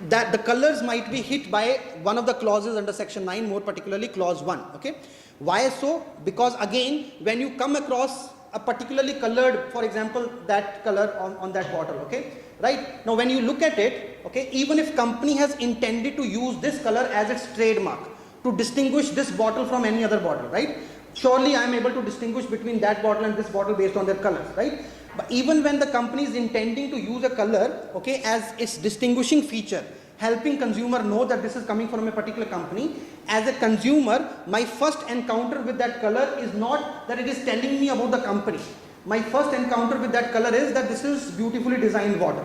that the colors might be hit by one of the clauses under section 9, more particularly clause 1. Okay. Why so? Because again, when you come across a particularly colored, for example, that color on that bottle, okay, right? Now when you look at it, okay, even if company has intended to use this color as its trademark, to distinguish this bottle from any other bottle, right? Surely I am able to distinguish between that bottle and this bottle based on their colors, right? But even when the company is intending to use a color, okay, as its distinguishing feature, helping consumer know that this is coming from a particular company, as a consumer, my first encounter with that color is not that it is telling me about the company. My first encounter with that color is that this is beautifully designed water,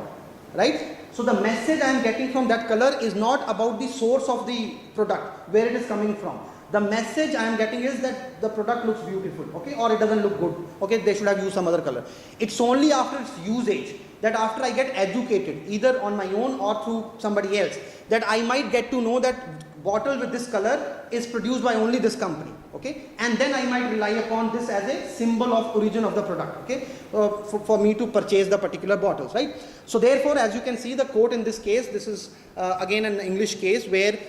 right? So the message I am getting from that color is not about the source of the product, where it is coming from. The message I am getting is that the product looks beautiful, okay, or it doesn't look good, okay, they should have used some other color. It's only after its usage, that after I get educated, either on my own or through somebody else, that I might get to know that bottle with this color is produced by only this company, okay, and then I might rely upon this as a symbol of origin of the product, okay, for me to purchase the particular bottles, right? So therefore, as you can see, the quote in this case, this is again an English case where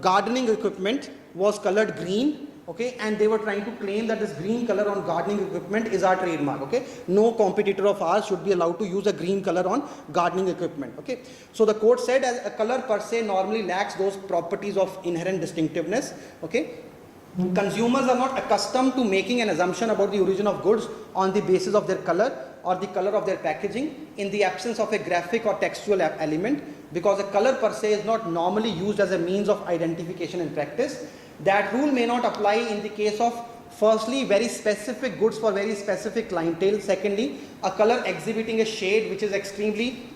gardening equipment was colored green, okay, and they were trying to claim that this green color on gardening equipment is our trademark, okay. No competitor of ours should be allowed to use a green color on gardening equipment, okay. So the court said, as a color per se normally lacks those properties of inherent distinctiveness, okay. Consumers are not accustomed to making an assumption about the origin of goods on the basis of their color or the color of their packaging in the absence of a graphic or textual element, because a color per se is not normally used as a means of identification in practice. That rule may not apply in the case of, firstly, very specific goods for very specific clientele. Secondly, a color exhibiting a shade which is extremely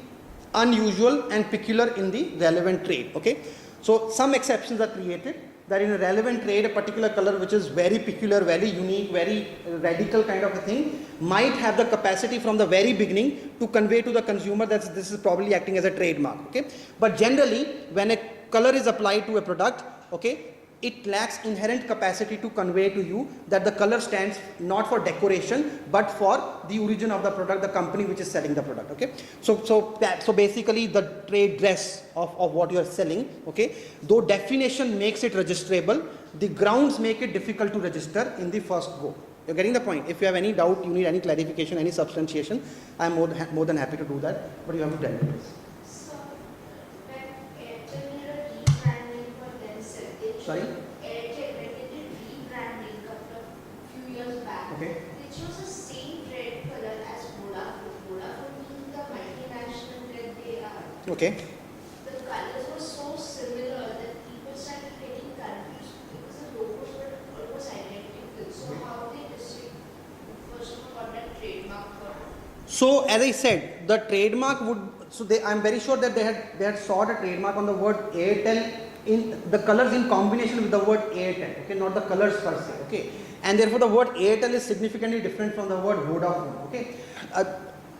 unusual and peculiar in the relevant trade, okay. So some exceptions are created, that in a relevant trade, a particular color which is very peculiar, very unique, very radical kind of a thing, might have the capacity from the very beginning to convey to the consumer that this is probably acting as a trademark, okay. But generally, when a color is applied to a product, okay, it lacks inherent capacity to convey to you that the color stands not for decoration but for the origin of the product, the company which is selling the product, okay. So basically the trade dress of what you are selling, okay, though definition makes it registrable, the grounds make it difficult to register in the first go. You're getting the point. If you have any doubt, you need any clarification, any substantiation, I am more than happy to do that, but you have to tell me this. So, when Airtel did a rebranding for themselves, Sorry? Airtel, when they did rebranding few years back, Okay. they chose the same red color as Vodafone. Vodafone being the multinational that they are. Okay. The colors were so similar that people started getting confused because the logos were almost identical. So how they first of all got that trademark for? So as I said, the trademark would, I'm very sure that they had sought a trademark on the word Airtel, in the colors in combination with the word Airtel, okay, not the colors per se, okay, and therefore the word Airtel is significantly different from the word Vodafone, okay.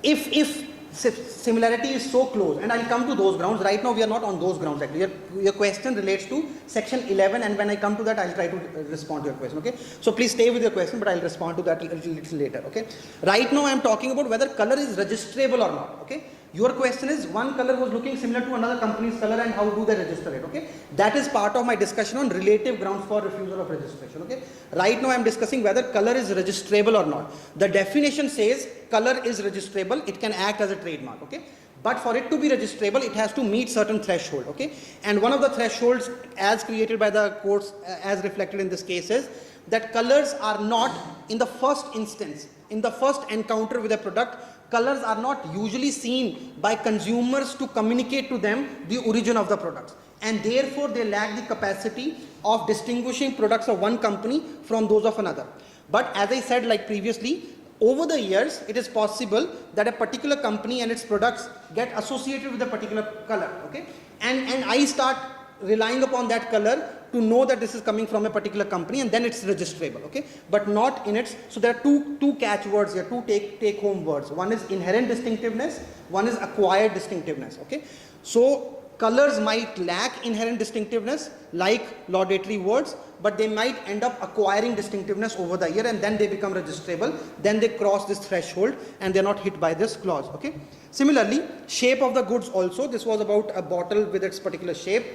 If similarity is so close, and I'll come to those grounds. Right now we are not on those grounds actually. Your question relates to section 11, and when I come to that I'll try to respond to your question, okay. So please stay with your question, but I'll respond to that a little later, okay. Right now I am talking about whether color is registrable or not, okay. Your question is one color was looking similar to another company's color and how do they register it, okay? That is part of my discussion on relative grounds for refusal of registration, okay? Right now I am discussing whether color is registrable or not. The definition says color is registrable, it can act as a trademark, okay? But for it to be registrable, it has to meet certain threshold, okay? And one of the thresholds as created by the courts, as reflected in this case, is that colors are not, in the first instance, in the first encounter with a product, colors are not usually seen by consumers to communicate to them the origin of the products. And therefore, they lack the capacity of distinguishing products of one company from those of another. But as I said like previously, over the years, it is possible that a particular company and its products get associated with a particular color, okay? And I start relying upon that color to know that this is coming from a particular company, and then it's registrable, okay? But not in its, so there are two catchwords here, two take home words. One is inherent distinctiveness, one is acquired distinctiveness, okay? So colors might lack inherent distinctiveness like laudatory words, but they might end up acquiring distinctiveness over the year, and then they become registrable, then they cross this threshold and they're not hit by this clause, okay? Similarly, shape of the goods also, this was about a bottle with its particular shape.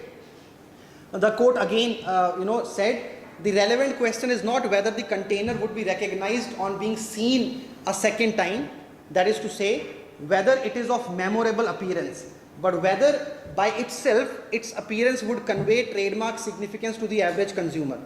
The court again said the relevant question is not whether the container would be recognized on being seen a second time, that is to say whether it is of memorable appearance, but whether by itself its appearance would convey trademark significance to the average consumer.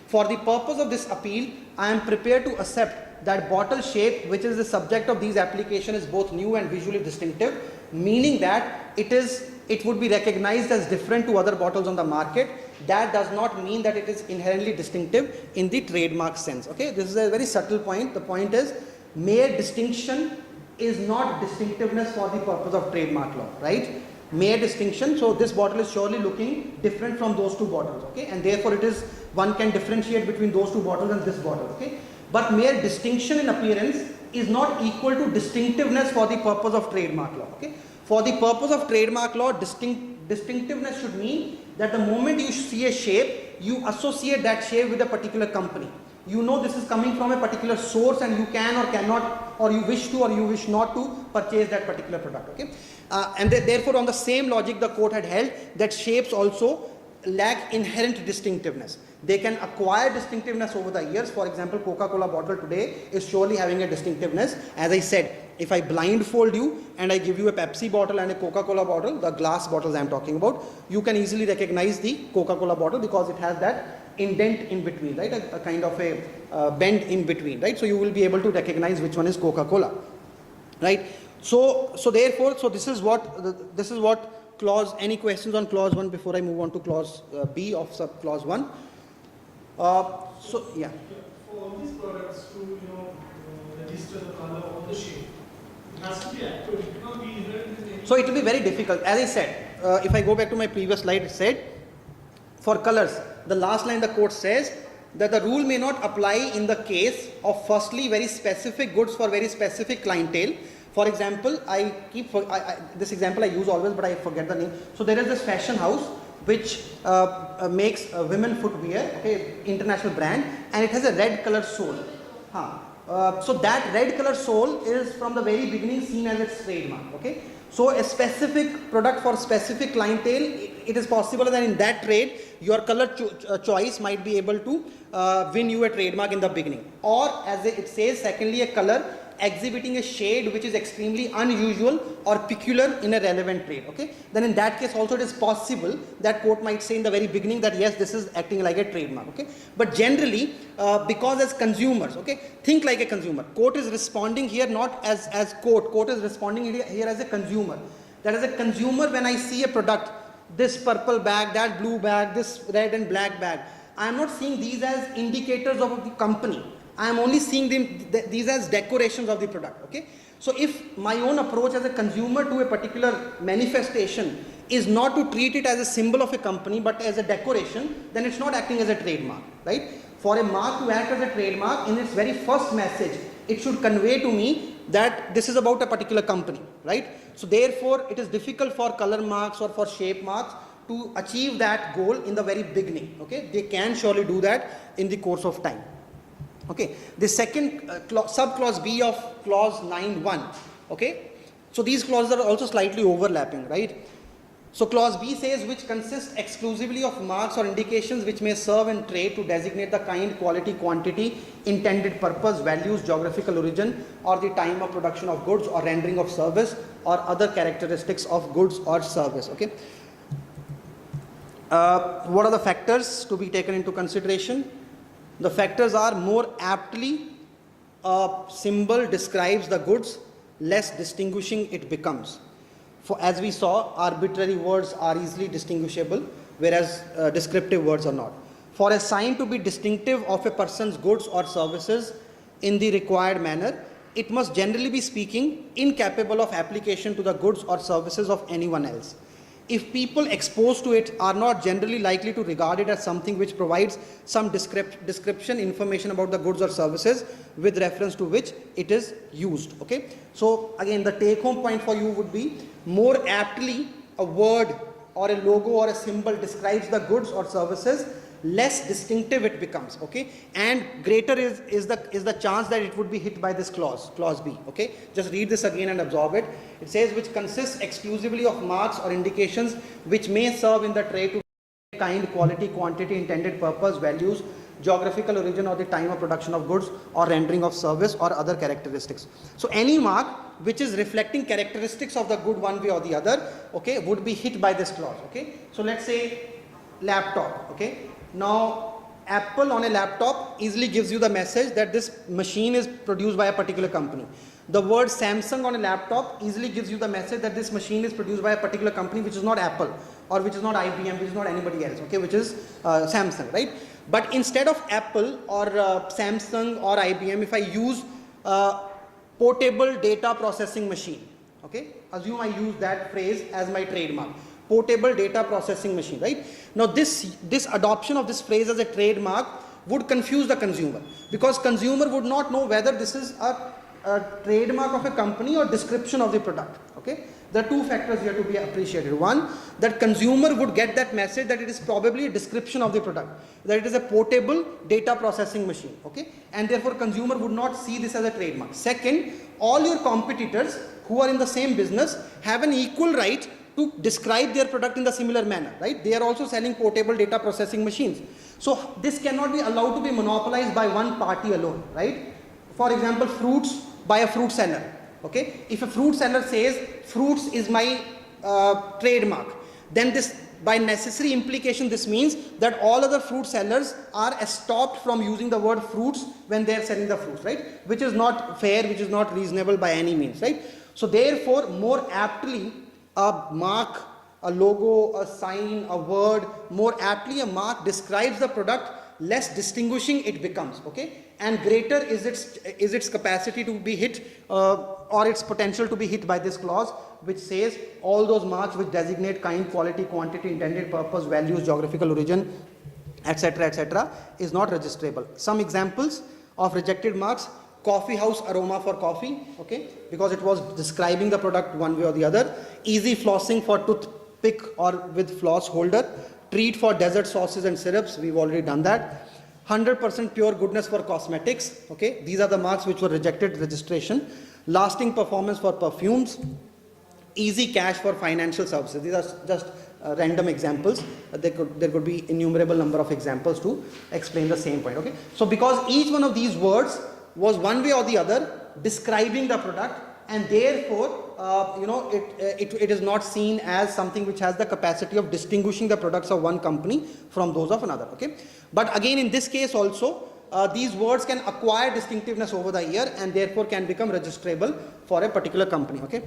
For the purpose of this appeal, I am prepared to accept that bottle shape, which is the subject of these applications, is both new and visually distinctive, meaning that it would be recognized as different to other bottles on the market. That does not mean that it is inherently distinctive in the trademark sense, okay? This is a very subtle point. The point is mere distinction is not distinctiveness for the purpose of trademark law, right? Mere distinction, so this bottle is surely looking different from those two bottles, okay? And therefore it is, one can differentiate between those two bottles and this bottle, okay? But mere distinction in appearance is not equal to distinctiveness for the purpose of trademark law, okay? For the purpose of trademark law, distinctiveness should mean that the moment you see a shape, you associate that shape with a particular company. You know this is coming from a particular source, and you can or cannot, or you wish to or you wish not to purchase that particular product, okay? And therefore on the same logic, the court had held that shapes also lack inherent distinctiveness. They can acquire distinctiveness over the years. For example, Coca-Cola bottle today is surely having a distinctiveness. As I said, if I blindfold you and I give you a Pepsi bottle and a Coca-Cola bottle, the glass bottles I am talking about, you can easily recognize the Coca-Cola bottle because it has that indent in between, right? A kind of a bend in between, right? So you will be able to recognize which one is Coca-Cola, right? So therefore, this is what clause. Any questions on clause 1 before I move on to clause B of sub clause 1? So yeah. For all these products to register the color or the shape, it has to be accurate. It cannot be inherent in any. So it will be very difficult. As I said, if I go back to my previous slide, it said for colors, the last line the court says that the rule may not apply in the case of firstly very specific goods for very specific clientele. For example, this example I use always, but I forget the name. So there is this fashion house which makes women footwear, okay, international brand, and it has a red color sole. So that red color sole is from the very beginning seen as its trademark, okay. So a specific product for specific clientele, it is possible that in that trade, your color choice might be able to win you a trademark in the beginning. Or as it says, secondly, a color exhibiting a shade which is extremely unusual or peculiar in a relevant trade, okay. Then in that case also it is possible that court might say in the very beginning that yes, this is acting like a trademark, okay. But generally, because as consumers, okay, think like a consumer. Court is responding here not as court is responding here as a consumer. That as a consumer, when I see a product, this purple bag, that blue bag, this red and black bag, I am not seeing these as indicators of the company. I am only seeing these as decorations of the product, okay. So if my own approach as a consumer to a particular manifestation is not to treat it as a symbol of a company but as a decoration, then it's not acting as a trademark, right. For a mark to act as a trademark, in its very first message, it should convey to me that this is about a particular company, right. So therefore, it is difficult for color marks or for shape marks to achieve that goal in the very beginning, okay. They can surely do that in the course of time. Okay, the second sub-clause B of clause 9.1, okay. So these clauses are also slightly overlapping, right? So clause B says which consists exclusively of marks or indications which may serve in trade to designate the kind, quality, quantity, intended purpose, values, geographical origin, or the time of production of goods or rendering of service or other characteristics of goods or service. Okay. What are the factors to be taken into consideration? The factors are more aptly a symbol describes the goods, less distinguishing it becomes. For as we saw, arbitrary words are easily distinguishable, whereas descriptive words are not. For a sign to be distinctive of a person's goods or services in the required manner, it must generally be speaking incapable of application to the goods or services of anyone else. If people exposed to it are not generally likely to regard it as something which provides some description, information about the goods or services with reference to which it is used. Okay. So again, the take home point for you would be more aptly a word or a logo or a symbol describes the goods or services, less distinctive it becomes. Okay. And greater is the chance that it would be hit by this clause B. Okay. Just read this again and absorb it. It says which consists exclusively of marks or indications which may serve in the trade to kind, quality, quantity, intended purpose, values, geographical origin, or the time of production of goods or rendering of service or other characteristics. So any mark which is reflecting characteristics of the good one way or the other, okay, would be hit by this clause. Okay. So let's say laptop. Okay. Now Apple on a laptop easily gives you the message that this machine is produced by a particular company. The word Samsung on a laptop easily gives you the message that this machine is produced by a particular company which is not Apple or which is not IBM, which is not anybody else, okay, which is Samsung, right? But instead of Apple or Samsung or IBM, if I use portable data processing machine, okay, assume I use that phrase as my trademark, portable data processing machine, right? Now this adoption of this phrase as a trademark would confuse the consumer, because consumer would not know whether this is a trademark of a company or description of the product. Okay, there are two factors here to be appreciated. One, that consumer would get that message that it is probably a description of the product, that it is a portable data processing machine. Okay, and therefore consumer would not see this as a trademark. Second, all your competitors who are in the same business have an equal right to describe their product in the similar manner, right? They are also selling portable data processing machines. So this cannot be allowed to be monopolized by one party alone, right? For example, fruits by a fruit seller. Okay, if a fruit seller says fruits is my trademark, then this, by necessary implication, this means that all other fruit sellers are stopped from using the word fruits when they are selling the fruits, right? Which is not fair, which is not reasonable by any means, right? So therefore, more aptly a mark, a logo, a sign, a word, more aptly a mark describes the product, less distinguishing it becomes. Okay, and greater is its capacity to be hit or its potential to be hit by this clause, which says all those marks which designate kind, quality, quantity, intended purpose, values, geographical origin, etc., is not registrable. Some examples of rejected marks: coffee house aroma for coffee, okay, because it was describing the product one way or the other. Easy flossing for toothpick or with floss holder. Treat for dessert sauces and syrups, we've already done that. 100% pure goodness for cosmetics, okay, these are the marks which were rejected registration. Lasting performance for perfumes. Easy cash for financial services. These are just random examples. There could be innumerable number of examples to explain the same point. Okay, so because each one of these words was one way or the other describing the product, and therefore it is not seen as something which has the capacity of distinguishing the products of one company from those of another. Okay, but again in this case also these words can acquire distinctiveness over the year and therefore can become registrable for a particular company. Okay.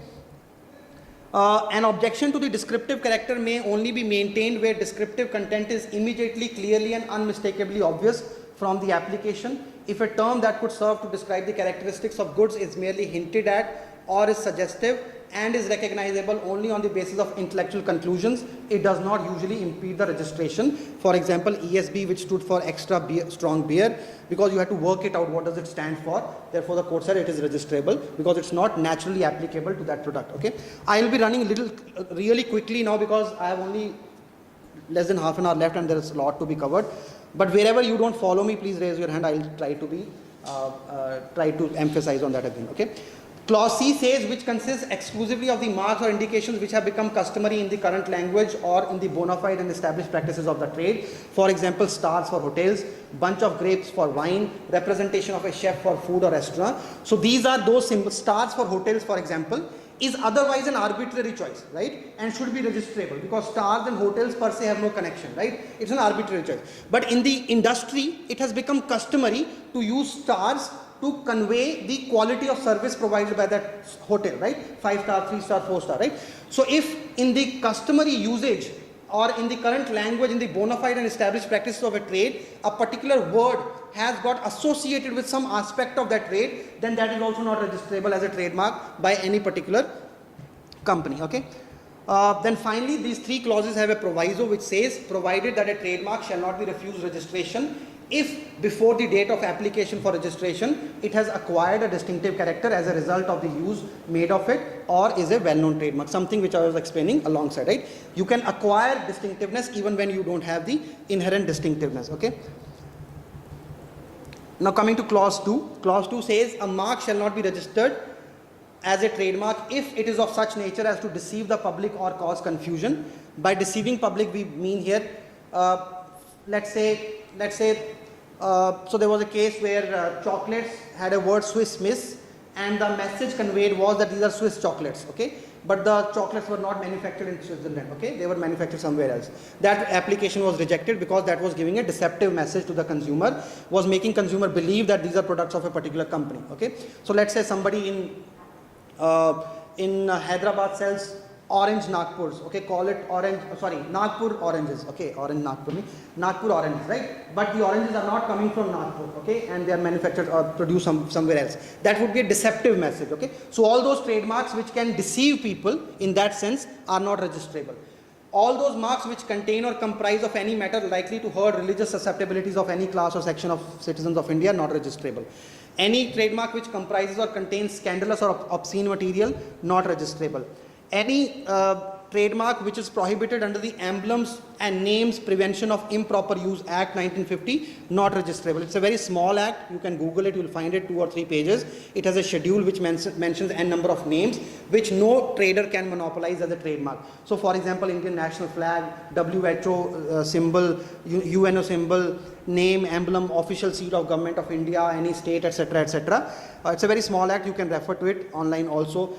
An objection to the descriptive character may only be maintained where descriptive content is immediately, clearly and unmistakably obvious from the application. If a term that could serve to describe the characteristics of goods is merely hinted at or is suggestive and is recognizable only on the basis of intellectual conclusions, it does not usually impede the registration. For example, ESB, which stood for extra beer, strong beer, because you had to work it out what does it stand for. Therefore, the court said it is registrable because it's not naturally applicable to that product. Okay, I will be running really quickly now because I have only less than half an hour left and there is a lot to be covered. But wherever you don't follow me, please raise your hand. I will try to emphasize on that again. Okay. Clause C says which consists exclusively of the marks or indications which have become customary in the current language or in the bona fide and established practices of the trade. For example, stars for hotels, bunch of grapes for wine, representation of a chef for food or restaurant. So these are those symbols. Stars for hotels, for example, is otherwise an arbitrary choice, right? And should be registrable because stars and hotels per se have no connection, right? It's an arbitrary choice. But in the industry, it has become customary to use stars to convey the quality of service provided by that hotel, right? 5-star, 3-star, 4-star, right? So if in the customary usage or in the current language, in the bona fide and established practices of a trade, a particular word has got associated with some aspect of that trade, then that is also not registrable as a trademark by any particular company, okay? Then finally, these three clauses have a proviso which says, provided that a trademark shall not be refused registration if before the date of application for registration, it has acquired a distinctive character as a result of the use made of it or is a well-known trademark, something which I was explaining alongside, right? You can acquire distinctiveness even when you don't have the inherent distinctiveness, okay? Now coming to clause 2. Clause 2 says a mark shall not be registered as a trademark if it is of such nature as to deceive the public or cause confusion. By deceiving public, we mean here, let's say, so there was a case where chocolates had a word Swiss Miss and the message conveyed was that these are Swiss chocolates, okay? But the chocolates were not manufactured in Switzerland, okay? They were manufactured somewhere else. That application was rejected because that was giving a deceptive message to the consumer, was making consumer believe that these are products of a particular company, okay? So let's say somebody in Hyderabad sells orange Nagpurs, okay, call it orange, Nagpur oranges, okay, orange Nagpur oranges, right? But the oranges are not coming from Nagpur, okay, and they are manufactured or produced somewhere else. That would be a deceptive message, okay? So all those trademarks which can deceive people in that sense are not registrable. All those marks which contain or comprise of any matter likely to hurt religious susceptibilities of any class or section of citizens of India are not registrable. Any trademark which comprises or contains scandalous or obscene material, not registrable. Any trademark which is prohibited under the Emblems and Names Prevention of Improper Use Act 1950, not registrable. It's a very small act. You can Google it. You will find it 2 or 3 pages. It has a schedule which mentions n number of names which no trader can monopolize as a trademark. So for example, Indian national flag, WHO symbol, UNO symbol, name, emblem, official seat of government of India, any state, etc., etc. It's a very small act. You can refer to it online also.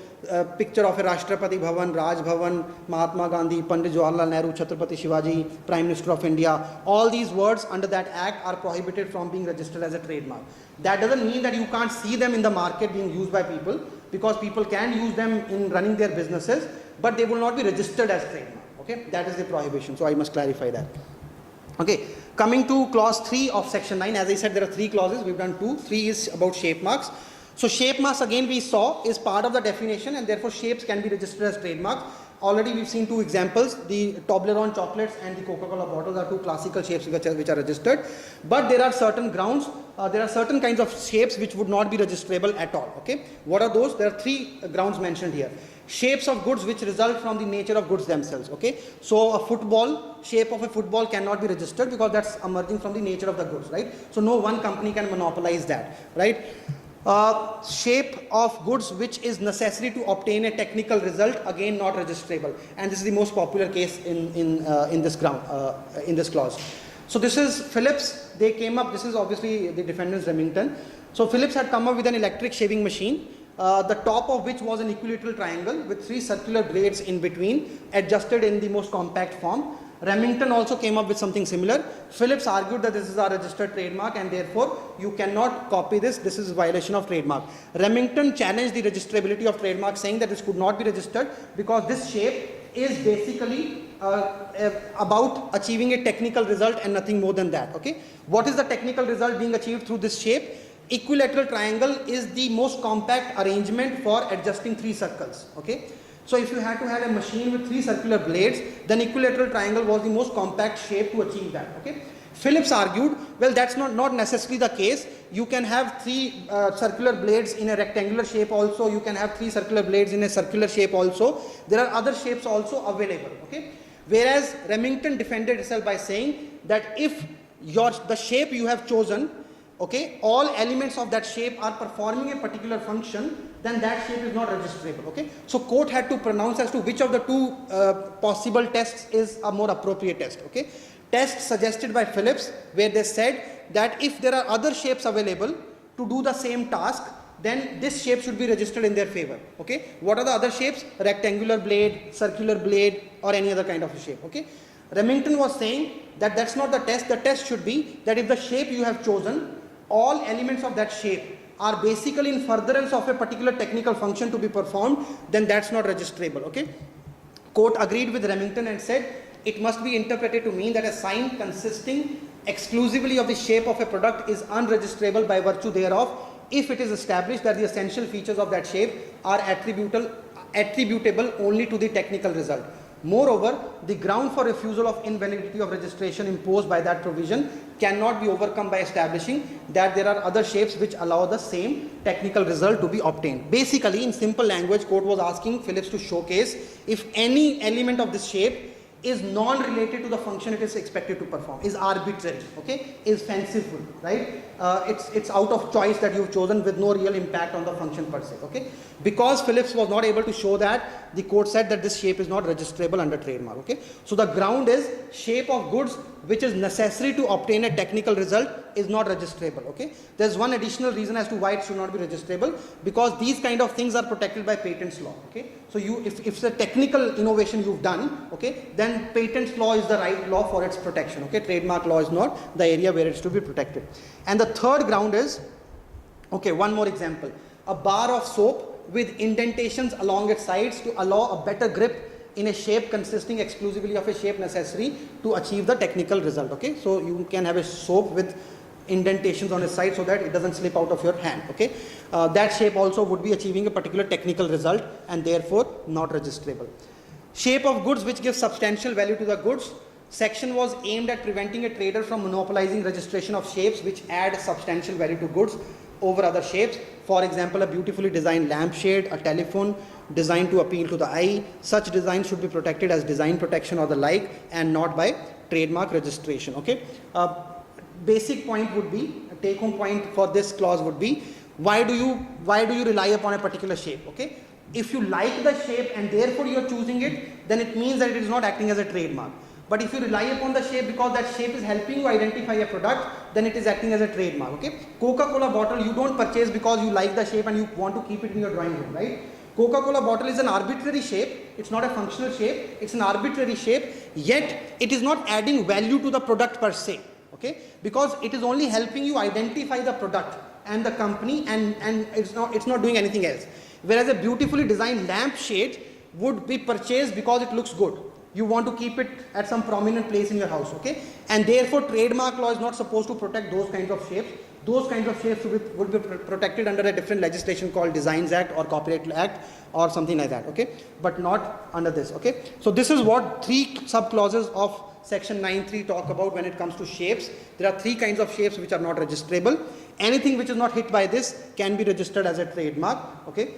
Picture of a Rashtrapati Bhavan, Raj Bhavan, Mahatma Gandhi, Pandit Jawaharlal Nehru, Chhatrapati Shivaji, Prime Minister of India. All these words under that act are prohibited from being registered as a trademark. That doesn't mean that you can't see them in the market being used by people, because people can use them in running their businesses, but they will not be registered as trademark. Okay, that is the prohibition. So I must clarify that. Okay, coming to clause 3 of section 9, as I said, there are 3 clauses. We've done 2. 3 is about shape marks. So shape marks, again we saw, is part of the definition, and therefore shapes can be registered as trademarks. Already we've seen 2 examples. The Toblerone chocolates and the Coca-Cola bottles are 2 classical shapes which are registered. But there are certain grounds, there are certain kinds of shapes which would not be registrable at all. Okay, what are those? There are 3 grounds mentioned here. Shapes of goods which result from the nature of goods themselves. Okay, so a football, shape of a football cannot be registered because that's emerging from the nature of the goods, right? So no one company can monopolize that, right? Shape of goods which is necessary to obtain a technical result, again not registrable, and this is the most popular case in this ground, in this clause. So this is Philips. They came up, this is obviously the defendant's Remington. So Philips had come up with an electric shaving machine, the top of which was an equilateral triangle with 3 circular blades in between, adjusted in the most compact form. Remington also came up with something similar. Philips argued that this is a registered trademark and therefore you cannot copy this. This is a violation of trademark. Remington challenged the registrability of trademark, saying that this could not be registered because this shape is basically about achieving a technical result and nothing more than that. Okay, what is the technical result being achieved through this shape? Equilateral triangle is the most compact arrangement for adjusting 3 circles. Okay, so if you had to have a machine with 3 circular blades, then equilateral triangle was the most compact shape to achieve that. Okay, Philips argued, well, that's not necessarily the case. You can have 3 circular blades in a rectangular shape also. You can have 3 circular blades in a circular shape also. There are other shapes also available. Okay, whereas Remington defended itself by saying that if the shape you have chosen okay, all elements of that shape are performing a particular function, then that shape is not registrable, okay. So court had to pronounce as to which of the two possible tests is a more appropriate test, okay. Test suggested by Phillips, where they said that if there are other shapes available to do the same task, then this shape should be registered in their favor, okay. What are the other shapes? Rectangular blade, circular blade, or any other kind of a shape, okay. Remington was saying that that's not the test should be that if the shape you have chosen, all elements of that shape are basically in furtherance of a particular technical function to be performed, then that's not registrable, okay. Court agreed with Remington and said it must be interpreted to mean that a sign consisting exclusively of the shape of a product is unregistrable by virtue thereof if it is established that the essential features of that shape are attributable only to the technical result. Moreover, the ground for refusal of invalidity of registration imposed by that provision cannot be overcome by establishing that there are other shapes which allow the same technical result to be obtained. Basically, in simple language, court was asking Phillips to showcase if any element of this shape is non-related to the function it is expected to perform, is arbitrary, okay, is fanciful, right? It's out of choice that you've chosen with no real impact on the function per se, okay. Because Phillips was not able to show that, the court said that this shape is not registrable under trademark, okay. So the ground is shape of goods which is necessary to obtain a technical result is not registrable, okay. There's one additional reason as to why it should not be registrable, because these kind of things are protected by patents law, okay. So if it's a technical innovation you've done, okay, then patents law is the right law for its protection, okay. Trademark law is not the area where it's to be protected. And the third ground is, okay, one more example, a bar of soap with indentations along its sides to allow a better grip in a shape consisting exclusively of a shape necessary to achieve the technical result, okay. So you can have a soap with indentations on its side so that it doesn't slip out of your hand, okay. That shape also would be achieving a particular technical result and therefore not registrable. Shape of goods which gives substantial value to the goods. Section was aimed at preventing a trader from monopolizing registration of shapes which add substantial value to goods over other shapes. For example, a beautifully designed lampshade, a telephone designed to appeal to the eye. Such designs should be protected as design protection or the like and not by trademark registration, okay. Basic point would be, a take home point for this clause would be, why do you rely upon a particular shape, okay. If you like the shape and therefore you are choosing it, then it means that it is not acting as a trademark. But if you rely upon the shape because that shape is helping you identify a product, then it is acting as a trademark, okay. Coca-Cola bottle you don't purchase because you like the shape and you want to keep it in your drawing room, right. Coca-Cola bottle is an arbitrary shape, it's not a functional shape, it's an arbitrary shape, yet it is not adding value to the product per se, okay, because it is only helping you identify the product and the company and it's not doing anything else. Whereas a beautifully designed lampshade would be purchased because it looks good. You want to keep it at some prominent place in your house, okay, and therefore trademark law is not supposed to protect those kinds of shapes. Those kinds of shapes would be protected under a different legislation called Designs Act or Copyright Act or something like that, okay, but not under this, okay. So this is what three sub clauses of section 9(3) talk about when it comes to shapes. There are three kinds of shapes which are not registrable. Anything which is not hit by this can be registered as a trademark, okay,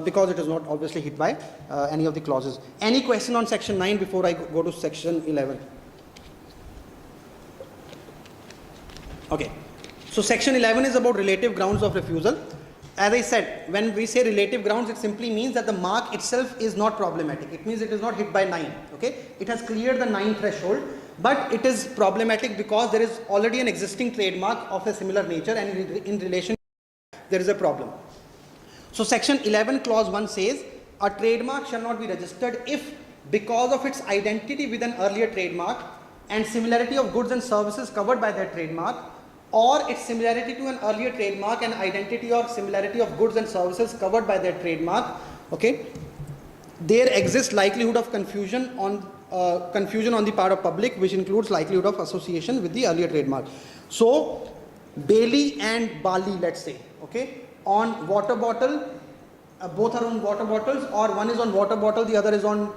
because it is not obviously hit by any of the clauses. Any question on section 9 before I go to section 11? Okay, so section 11 is about relative grounds of refusal. As I said, when we say relative grounds, it simply means that the mark itself is not problematic. It means it is not hit by 9, okay. It has cleared the 9 threshold, but it is problematic because there is already an existing trademark of a similar nature and in relation there is a problem. So section 11 clause 1 says a trademark shall not be registered if because of its identity with an earlier trademark and similarity of goods and services covered by that trademark, or its similarity to an earlier trademark and identity or similarity of goods and services covered by that trademark, okay, there exists likelihood of confusion on the part of public, which includes likelihood of association with the earlier trademark. So Bailey and Bali, let's say, okay, on water bottle, both are on water bottles, or one is on water bottle, the other is on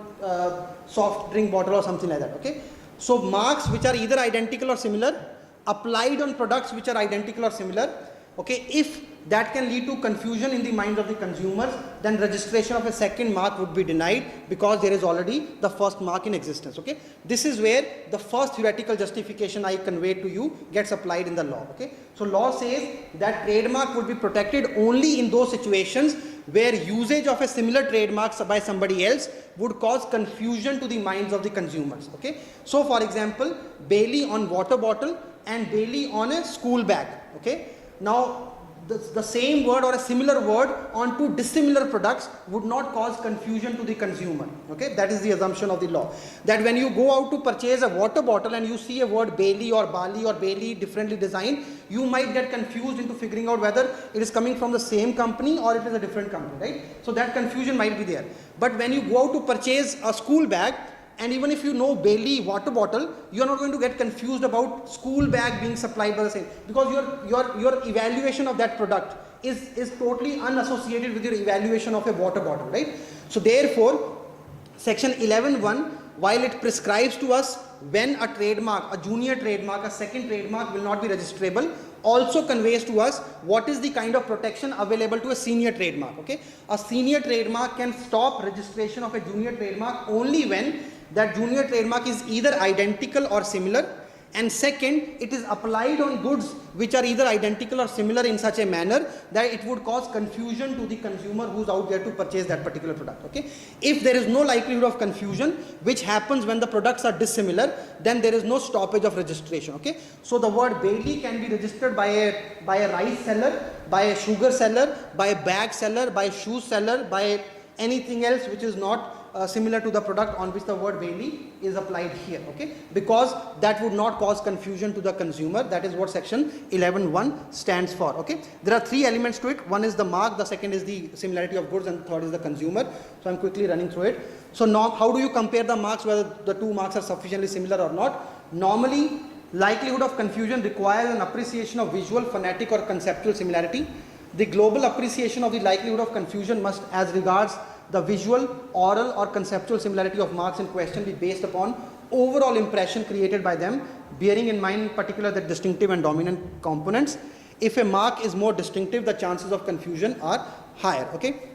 soft drink bottle or something like that, okay. So marks which are either identical or similar applied on products which are identical or similar, okay, if that can lead to confusion in the minds of the consumers, then registration of a second mark would be denied because there is already the first mark in existence. Okay, this is where the first theoretical justification I conveyed to you gets applied in the law. Okay, so law says that trademark would be protected only in those situations where usage of a similar trademark by somebody else would cause confusion to the minds of the consumers. Okay, so for example, Bailey on water bottle and Bailey on a school bag. Okay, now the same word or a similar word on two dissimilar products would not cause confusion to the consumer. Okay, that is the assumption of the law, that when you go out to purchase a water bottle and you see a word Bailey or Bali or Bailey differently designed, you might get confused into figuring out whether it is coming from the same company or it is a different company, right? So that confusion might be there. But when you go out to purchase a school bag, and even if you know Bailey water bottle, you are not going to get confused about school bag being supplied by the same, because your evaluation of that product is totally unassociated with your evaluation of a water bottle, right? So therefore, section 11(1), while it prescribes to us when a trademark, a junior trademark, a second trademark will not be registrable, also conveys to us what is the kind of protection available to a senior trademark. Okay, a senior trademark can stop registration of a junior trademark only when that junior trademark is either identical or similar, and second, it is applied on goods which are either identical or similar in such a manner that it would cause confusion to the consumer who's out there to purchase that particular product. Okay, if there is no likelihood of confusion, which happens when the products are dissimilar, then there is no stoppage of registration. Okay, so the word Bailey can be registered by a rice seller, by a sugar seller, by a bag seller, by a shoe seller, by anything else which is not similar to the product on which the word Bailey is applied here. Okay, because that would not cause confusion to the consumer. That is what section 11(1) stands for. Okay, there are three elements to it. One is the mark, the second is the similarity of goods, and third is the consumer. So I'm quickly running through it. So now, how do you compare the marks, whether the two marks are sufficiently similar or not? Normally, likelihood of confusion requires an appreciation of visual, phonetic or conceptual similarity. The global appreciation of the likelihood of confusion must, as regards the visual, oral or conceptual similarity of marks in question, be based upon overall impression created by them, bearing in mind in particular the distinctive and dominant components. If a mark is more distinctive, the chances of confusion are higher. Okay,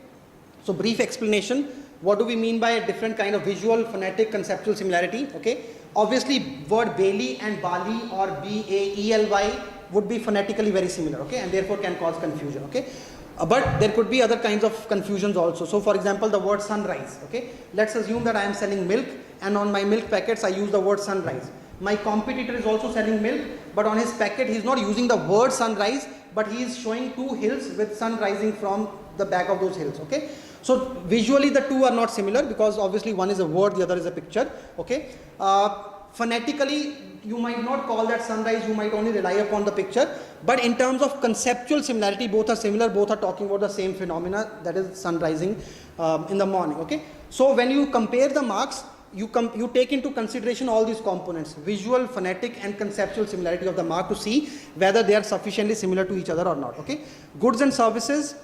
so brief explanation. What do we mean by a different kind of visual, phonetic, conceptual similarity? Okay, obviously word Bailey and Bali or Baely would be phonetically very similar. Okay, and therefore can cause confusion. Okay, but there could be other kinds of confusions also. So for example, the word sunrise. Okay, let's assume that I am selling milk, and on my milk packets I use the word sunrise. My competitor is also selling milk, but on his packet he is not using the word sunrise, but he is showing two hills with sun rising from the back of those hills. Okay, so visually the two are not similar because obviously one is a word, the other is a picture. Okay, phonetically you might not call that sunrise, you might only rely upon the picture, but in terms of conceptual similarity, both are similar, both are talking about the same phenomena, that is sun rising in the morning. Okay, so when you compare the marks, you take into consideration all these components, visual, phonetic and conceptual similarity of the mark, to see whether they are sufficiently similar to each other or not. Okay, goods and services,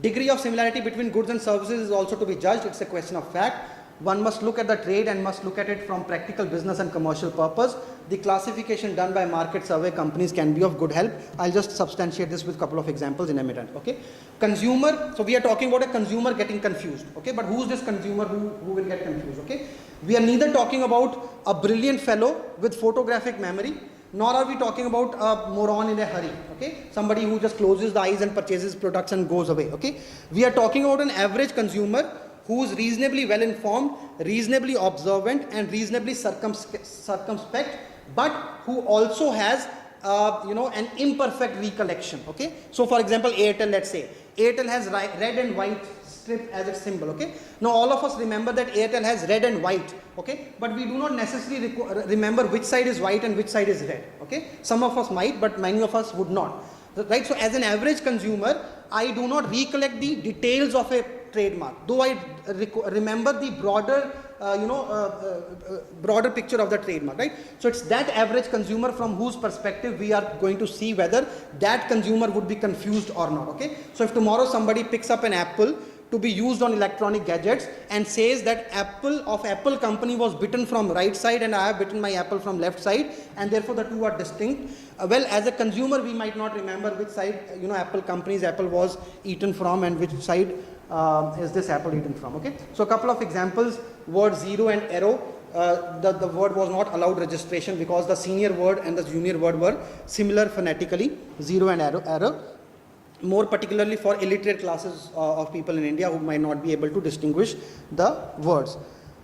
degree of similarity between goods and services is also to be judged. It's a question of fact. One must look at the trade and must look at it from practical business and commercial purpose. The classification done by market survey companies can be of good help. I'll just substantiate this with a couple of examples in a minute. Okay, consumer, so we are talking about a consumer getting confused. Okay, but who's this consumer who will get confused? Okay, we are neither talking about a brilliant fellow with photographic memory, nor are we talking about a moron in a hurry. Okay, somebody who just closes the eyes and purchases products and goes away. Okay, we are talking about an average consumer who is reasonably well informed, reasonably observant and reasonably circumspect, but who also has an imperfect recollection. Okay, so for example, Airtel, let's say Airtel has red and white strip as its symbol. Okay, now all of us remember that Airtel has red and white. Okay, but we do not necessarily remember which side is white and which side is red. Okay, some of us might, but many of us would not. Right, so as an average consumer, I do not recollect the details of a trademark, though I remember the broader picture of the trademark, right? So it's that average consumer from whose perspective we are going to see whether that consumer would be confused or not. Okay, so if tomorrow somebody picks up an apple to be used on electronic gadgets and says that Apple company was bitten from right side and I have bitten my apple from left side, and therefore the two are distinct. Well, as a consumer, we might not remember which side, Apple company's apple was eaten from and which side is this apple eaten from. Okay, so a couple of examples: word zero and arrow. The word was not allowed registration because the senior word and the junior word were similar phonetically, zero and arrow. More particularly for illiterate classes of people in India who might not be able to distinguish the words.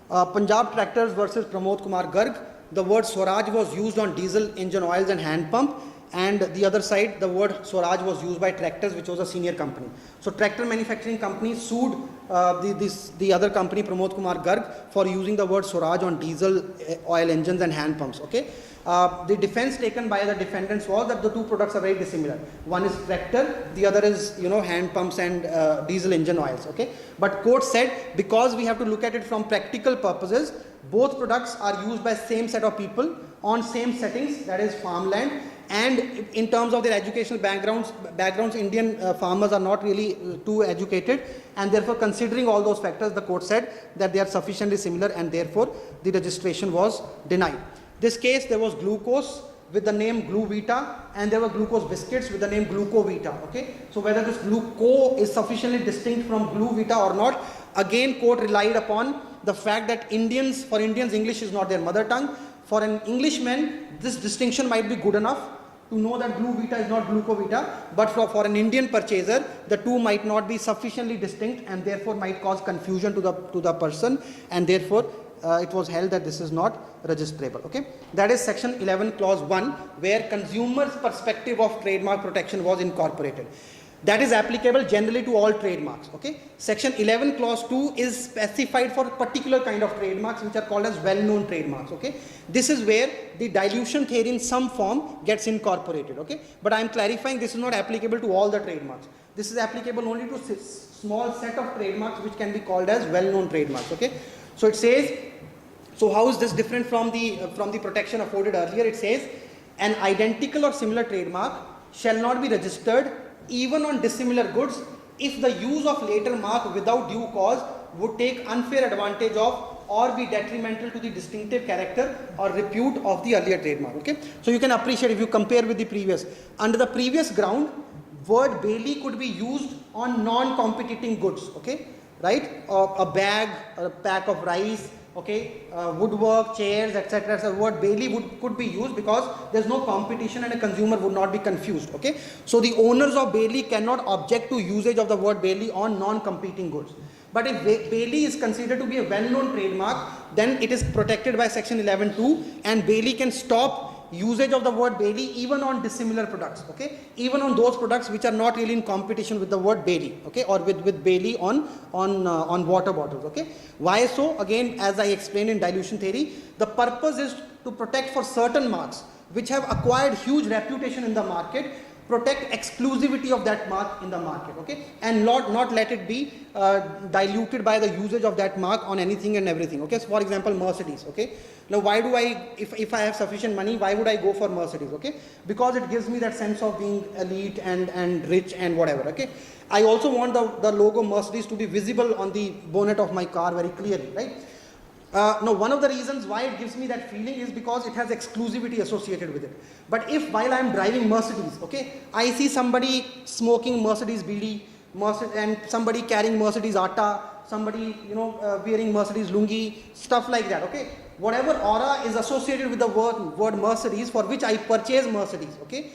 Punjab Tractors versus Pramod Kumar Garg. The word Swaraj was used on diesel engine oils and hand pump, and the other side the word Swaraj was used by Tractors, which was a senior company. So tractor manufacturing company sued the other company, Pramod Kumar Garg, for using the word Swaraj on diesel oil engines and hand pumps. Okay. The defense taken by the defendants was that the two products are very dissimilar. One is tractor, the other is hand pumps and diesel engine oils. Okay, but court said because we have to look at it from practical purposes, both products are used by same set of people on same settings, that is farmland, and in terms of their educational backgrounds, Indian farmers are not really too educated, and therefore considering all those factors, the court said that they are sufficiently similar and therefore the registration was denied. This case, there was glucose with the name Gluvita and there were glucose biscuits with the name Glucovita. Okay, so whether this gluco is sufficiently distinct from Gluvita or not, again court relied upon the fact that for Indians English is not their mother tongue. For an Englishman, this distinction might be good enough to know that Gluvita is not Glucovita, but for an Indian purchaser, the two might not be sufficiently distinct and therefore might cause confusion to the person, and therefore it was held that this is not registrable. Okay, that is section 11 clause 1, where consumer's perspective of trademark protection was incorporated. That is applicable generally to all trademarks. Okay, section 11 clause 2 is specified for particular kind of trademarks which are called as well-known trademarks. Okay, this is where the dilution theory in some form gets incorporated. Okay, but I am clarifying this is not applicable to all the trademarks. This is applicable only to small set of trademarks which can be called as well-known trademarks. Okay, so it says, so how is this different from the protection afforded earlier? It says an identical or similar trademark shall not be registered even on dissimilar goods if the use of later mark without due cause would take unfair advantage of or be detrimental to the distinctive character or repute of the earlier trademark. Okay, so you can appreciate if you compare with the previous. Under the previous ground, word Bailey could be used on non-competing goods. Okay, right? A bag, a pack of rice. Okay, woodwork, chairs, etc. So word Bailey could be used because there is no competition and a consumer would not be confused. Okay, so the owners of Bailey cannot object to usage of the word Bailey on non-competing goods. But if Bailey is considered to be a well-known trademark, then it is protected by section 11(2), and Bailey can stop usage of the word Bailey even on dissimilar products. Okay, even on those products which are not really in competition with the word Bailey. Okay, or with Bailey on water bottles. Okay, why so? Again, as I explained in dilution theory, the purpose is to protect for certain marks which have acquired huge reputation in the market, protect exclusivity of that mark in the market. Okay, and not let it be diluted by the usage of that mark on anything and everything. Okay, so for example, Mercedes. Okay, now why do I, if I have sufficient money, why would I go for Mercedes? Okay, because it gives me that sense of being elite and rich and whatever. Okay, I also want the logo Mercedes to be visible on the bonnet of my car very clearly, right? Now, one of the reasons why it gives me that feeling is because it has exclusivity associated with it. But if while I am driving Mercedes, okay, I see somebody smoking Mercedes BD, and somebody carrying Mercedes Atta, somebody wearing Mercedes lungi, stuff like that. Okay, whatever aura is associated with the word Mercedes, for which I purchase Mercedes, okay,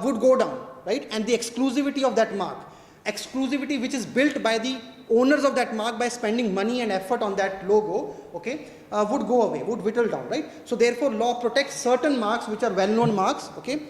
would go down, right? And the exclusivity of that mark, exclusivity which is built by the owners of that mark by spending money and effort on that logo, okay, would go away, would whittle down, right? So therefore, law protects certain marks which are well-known marks, okay,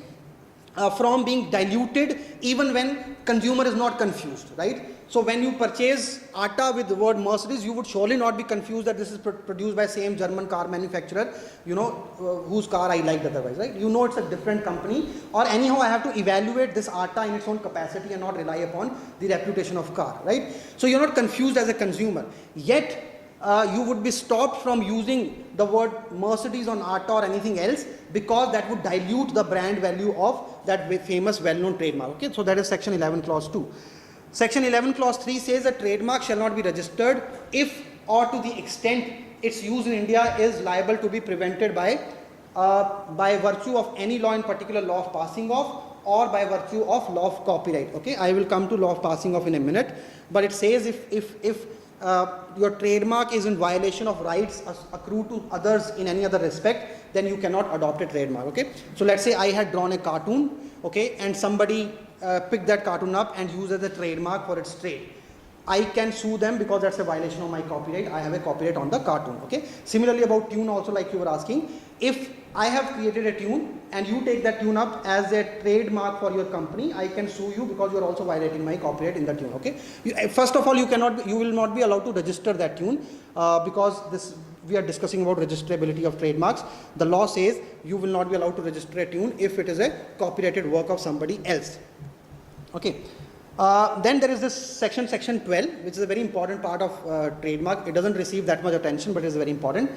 from being diluted even when consumer is not confused, right? So when you purchase Atta with the word Mercedes, you would surely not be confused that this is produced by same German car manufacturer, whose car I liked otherwise, right? You know it's a different company, or anyhow I have to evaluate this Atta in its own capacity and not rely upon the reputation of car, right? So you're not confused as a consumer, yet you would be stopped from using the word Mercedes on Atta or anything else because that would dilute the brand value of that famous well-known trademark, okay? So that is section 11 clause 2. Section 11 clause 3 says that trademark shall not be registered if or to the extent its use in India is liable to be prevented by virtue of any law, in particular law of passing off, or by virtue of law of copyright. Okay, I will come to law of passing off in a minute, but it says if your trademark is in violation of rights accrued to others in any other respect, then you cannot adopt a trademark. Okay, so let's say I had drawn a cartoon, okay, and somebody picked that cartoon up and used as a trademark for its trade. I can sue them because that's a violation of my copyright. I have a copyright on the cartoon. Okay. Similarly about tune also, like you were asking, if I have created a tune and you take that tune up as a trademark for your company, I can sue you because you are also violating my copyright in the tune. Okay. First of all, you will not be allowed to register that tune because we are discussing about registrability of trademarks. The law says you will not be allowed to register a tune if it is a copyrighted work of somebody else. Okay. Then there is this section 12, which is a very important part of trademark. It doesn't receive that much attention, but it is very important.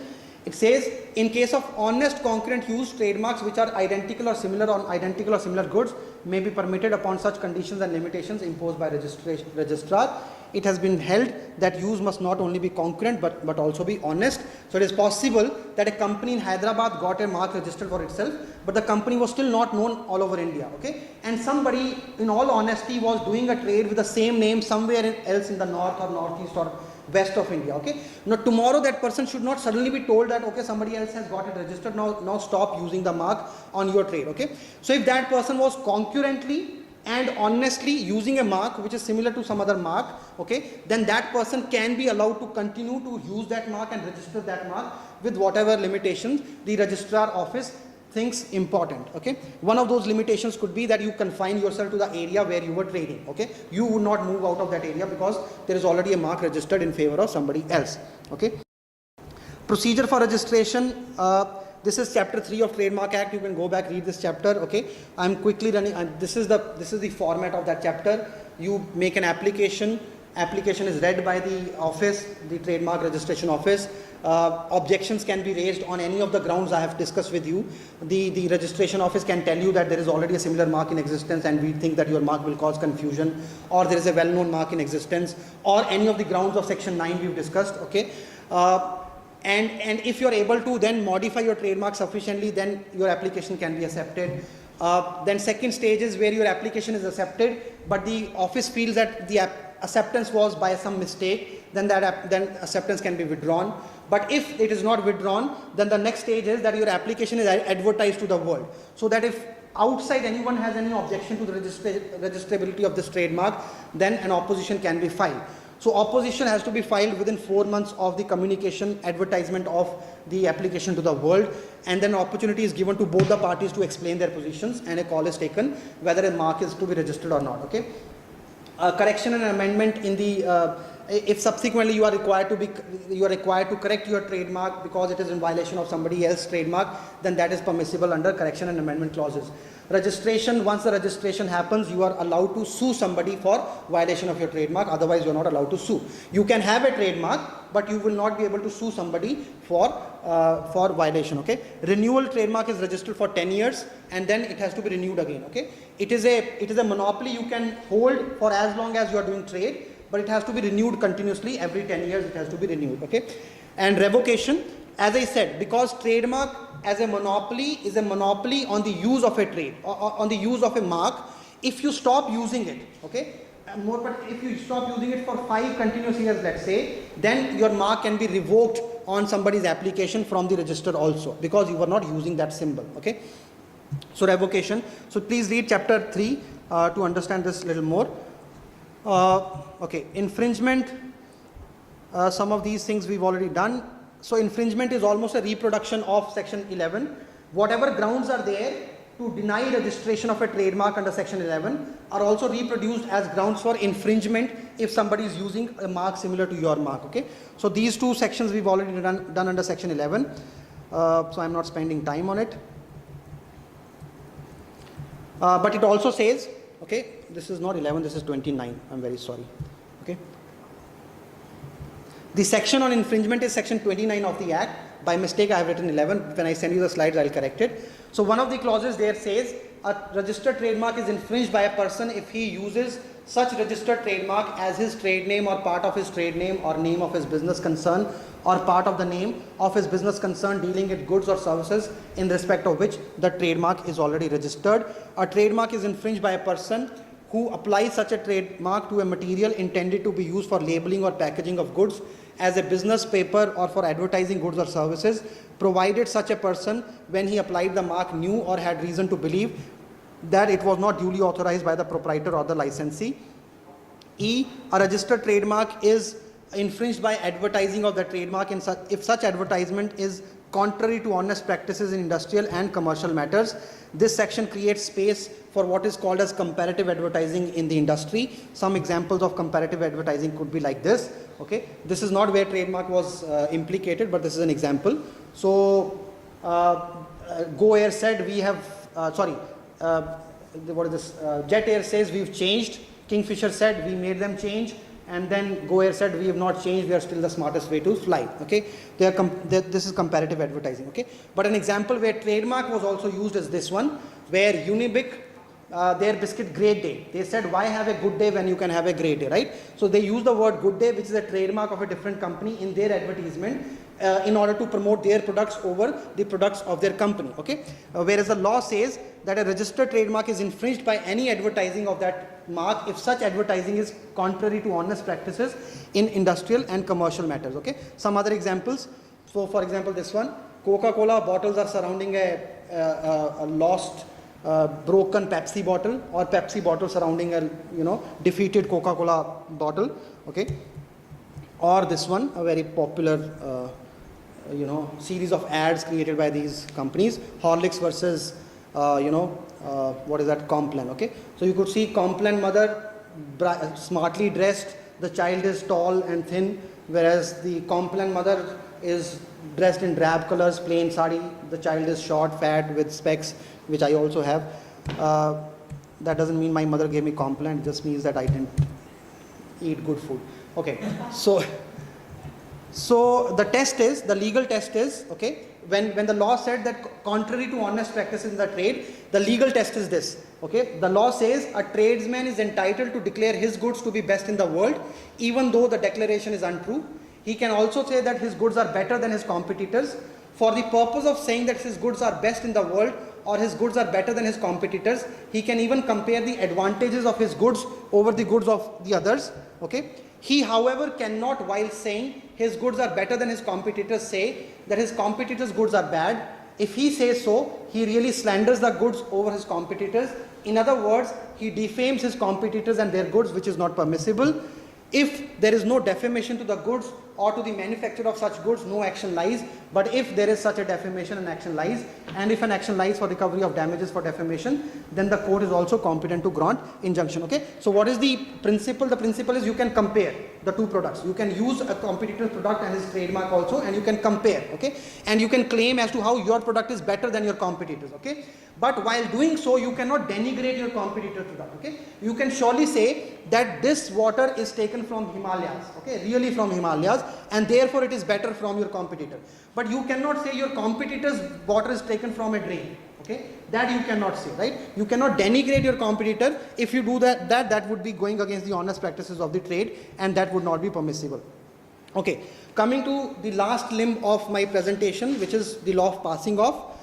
It says, in case of honest concurrent use, trademarks which are identical or similar on identical or similar goods may be permitted upon such conditions and limitations imposed by registrar. It has been held that use must not only be concurrent but also be honest. So it is possible that a company in Hyderabad got a mark registered for itself, but the company was still not known all over India. Okay, and somebody in all honesty was doing a trade with the same name somewhere else in the north or northeast or west of India. Okay, now tomorrow that person should not suddenly be told that okay, somebody else has got it registered, now stop using the mark on your trade. Okay, so if that person was concurrently and honestly using a mark which is similar to some other mark, okay, then that person can be allowed to continue to use that mark and register that mark with whatever limitations the registrar office thinks important. Okay, one of those limitations could be that you confine yourself to the area where you were trading. Okay, you would not move out of that area because there is already a mark registered in favor of somebody else. Okay, procedure for registration. This is chapter 3 of Trademark Act. You can go back, read this chapter. Okay, I'm quickly running. This is the format of that chapter. You make an application. Application is read by the office, the Trademark Registration Office. Objections can be raised on any of the grounds I have discussed with you. The registration office can tell you that there is already a similar mark in existence and we think that your mark will cause confusion, or there is a well-known mark in existence, or any of the grounds of section 9 we've discussed. Okay. And if you're able to then modify your trademark sufficiently, then your application can be accepted. Then second stage is where your application is accepted, but the office feels that the acceptance was by some mistake, then acceptance can be withdrawn. But if it is not withdrawn, then the next stage is that your application is advertised to the world, so that if outside anyone has any objection to the registrability of this trademark, then an opposition can be filed. So opposition has to be filed within 4 months of the communication advertisement of the application to the world, and then opportunity is given to both the parties to explain their positions, and a call is taken whether a mark is to be registered or not. Okay. Correction and amendment in the if subsequently you are required to correct your trademark because it is in violation of somebody else's trademark, then that is permissible under correction and amendment clauses. Registration, once the registration happens, you are allowed to sue somebody for violation of your trademark, otherwise you are not allowed to sue. You can have a trademark, but you will not be able to sue somebody for violation. Okay. Renewal trademark is registered for 10 years and then it has to be renewed again. Okay. It is a monopoly you can hold for as long as you are doing trade, but it has to be renewed continuously. Every 10 years it has to be renewed. Okay. And revocation, as I said, because trademark as a monopoly is a monopoly on the use of a trade, or on the use of a mark. If you stop using it, okay, but if you stop using it for 5 continuous years, let's say, then your mark can be revoked on somebody's application from the register also, because you were not using that symbol. Okay. So revocation. So please read chapter 3 to understand this a little more. Okay, infringement. Some of these things we've already done. So infringement is almost a reproduction of section 11. Whatever grounds are there to deny registration of a trademark under section 11 are also reproduced as grounds for infringement if somebody is using a mark similar to your mark. Okay, so these 2 sections we've already done under section 11. So I'm not spending time on it. But it also says, okay, this is not 11, this is 29. I'm very sorry. Okay. The section on infringement is section 29 of the Act. By mistake, I have written 11. When I send you the slides, I'll correct it. So one of the clauses there says a registered trademark is infringed by a person if he uses such registered trademark as his trade name or part of his trade name or name of his business concern or part of the name of his business concern dealing with goods or services in respect of which the trademark is already registered. A trademark is infringed by a person who applies such a trademark to a material intended to be used for labeling or packaging of goods as a business paper or for advertising goods or services, provided such a person, when he applied the mark, knew or had reason to believe that it was not duly authorized by the proprietor or the licensee. E. A registered trademark is infringed by advertising of the trademark if such advertisement is contrary to honest practices in industrial and commercial matters. This section creates space for what is called as comparative advertising in the industry. Some examples of comparative advertising could be like this. Okay, this is not where trademark was implicated, but this is an example. So, Go Air said we have, what is this? Jet Air says we've changed. Kingfisher said we made them change. And then Go Air said we have not changed, we are still the smartest way to fly. Okay, this is comparative advertising. Okay, but an example where trademark was also used is this one, where Unibic, their biscuit Great Day, they said why have a good day when you can have a great day, right? So they use the word good day, which is a trademark of a different company, in their advertisement in order to promote their products over the products of their company. Okay, whereas the law says that a registered trademark is infringed by any advertising of that mark if such advertising is contrary to honest practices in industrial and commercial matters. Okay, some other examples. So for example, this one, Coca-Cola bottles are surrounding a lost broken Pepsi bottle, or Pepsi bottle surrounding a defeated Coca-Cola bottle. Okay, or this one, a very popular series of ads created by these companies, Horlicks versus what is that, Complan. Okay, so you could see Complan mother smartly dressed, the child is tall and thin, whereas the Complan mother is dressed in drab colors, plain sari, the child is short, fat, with specs, which I also have. That doesn't mean my mother gave me Complan, it just means that I didn't eat good food. Okay, so the test is, the legal test is, okay, when the law said that contrary to honest practices in the trade, the legal test is this. Okay, the law says a tradesman is entitled to declare his goods to be best in the world, even though the declaration is untrue. He can also say that his goods are better than his competitors. For the purpose of saying that his goods are best in the world or his goods are better than his competitors, he can even compare the advantages of his goods over the goods of the others. Okay. He, however, cannot, while saying his goods are better than his competitors, say that his competitors' goods are bad. If he says so, he really slanders the goods over his competitors. In other words, he defames his competitors and their goods, which is not permissible. If there is no defamation to the goods or to the manufacturer of such goods, no action lies. But if there is such a defamation, an action lies. And if an action lies for recovery of damages for defamation, then the court is also competent to grant injunction. Okay. So what is the principle? The principle is you can compare the two products. You can use a competitor's product and his trademark also, and you can compare. Okay. And you can claim as to how your product is better than your competitors. Okay. But while doing so, you cannot denigrate your competitor's product. Okay. You can surely say that this water is taken from Himalayas. Okay. Really from Himalayas, and therefore it is better from your competitor. But you cannot say your competitor's water is taken from a drain. Okay, that you cannot say, right? You cannot denigrate your competitor. If you do that would be going against the honest practices of the trade, and that would not be permissible. Okay, coming to the last limb of my presentation, which is the law of passing off.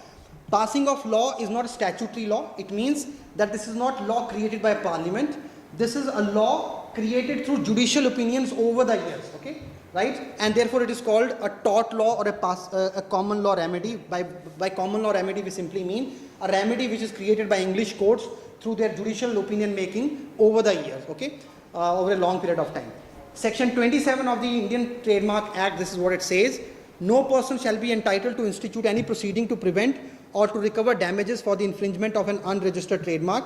Passing off law is not a statutory law. It means that this is not law created by Parliament. This is a law created through judicial opinions over the years. Okay. Right, and therefore it is called a tort law or a common law remedy. By common law remedy, we simply mean a remedy which is created by English courts through their judicial opinion making over the years, okay, over a long period of time. Section 27 of the Indian Trademark Act, this is what it says: no person shall be entitled to institute any proceeding to prevent or to recover damages for the infringement of an unregistered trademark.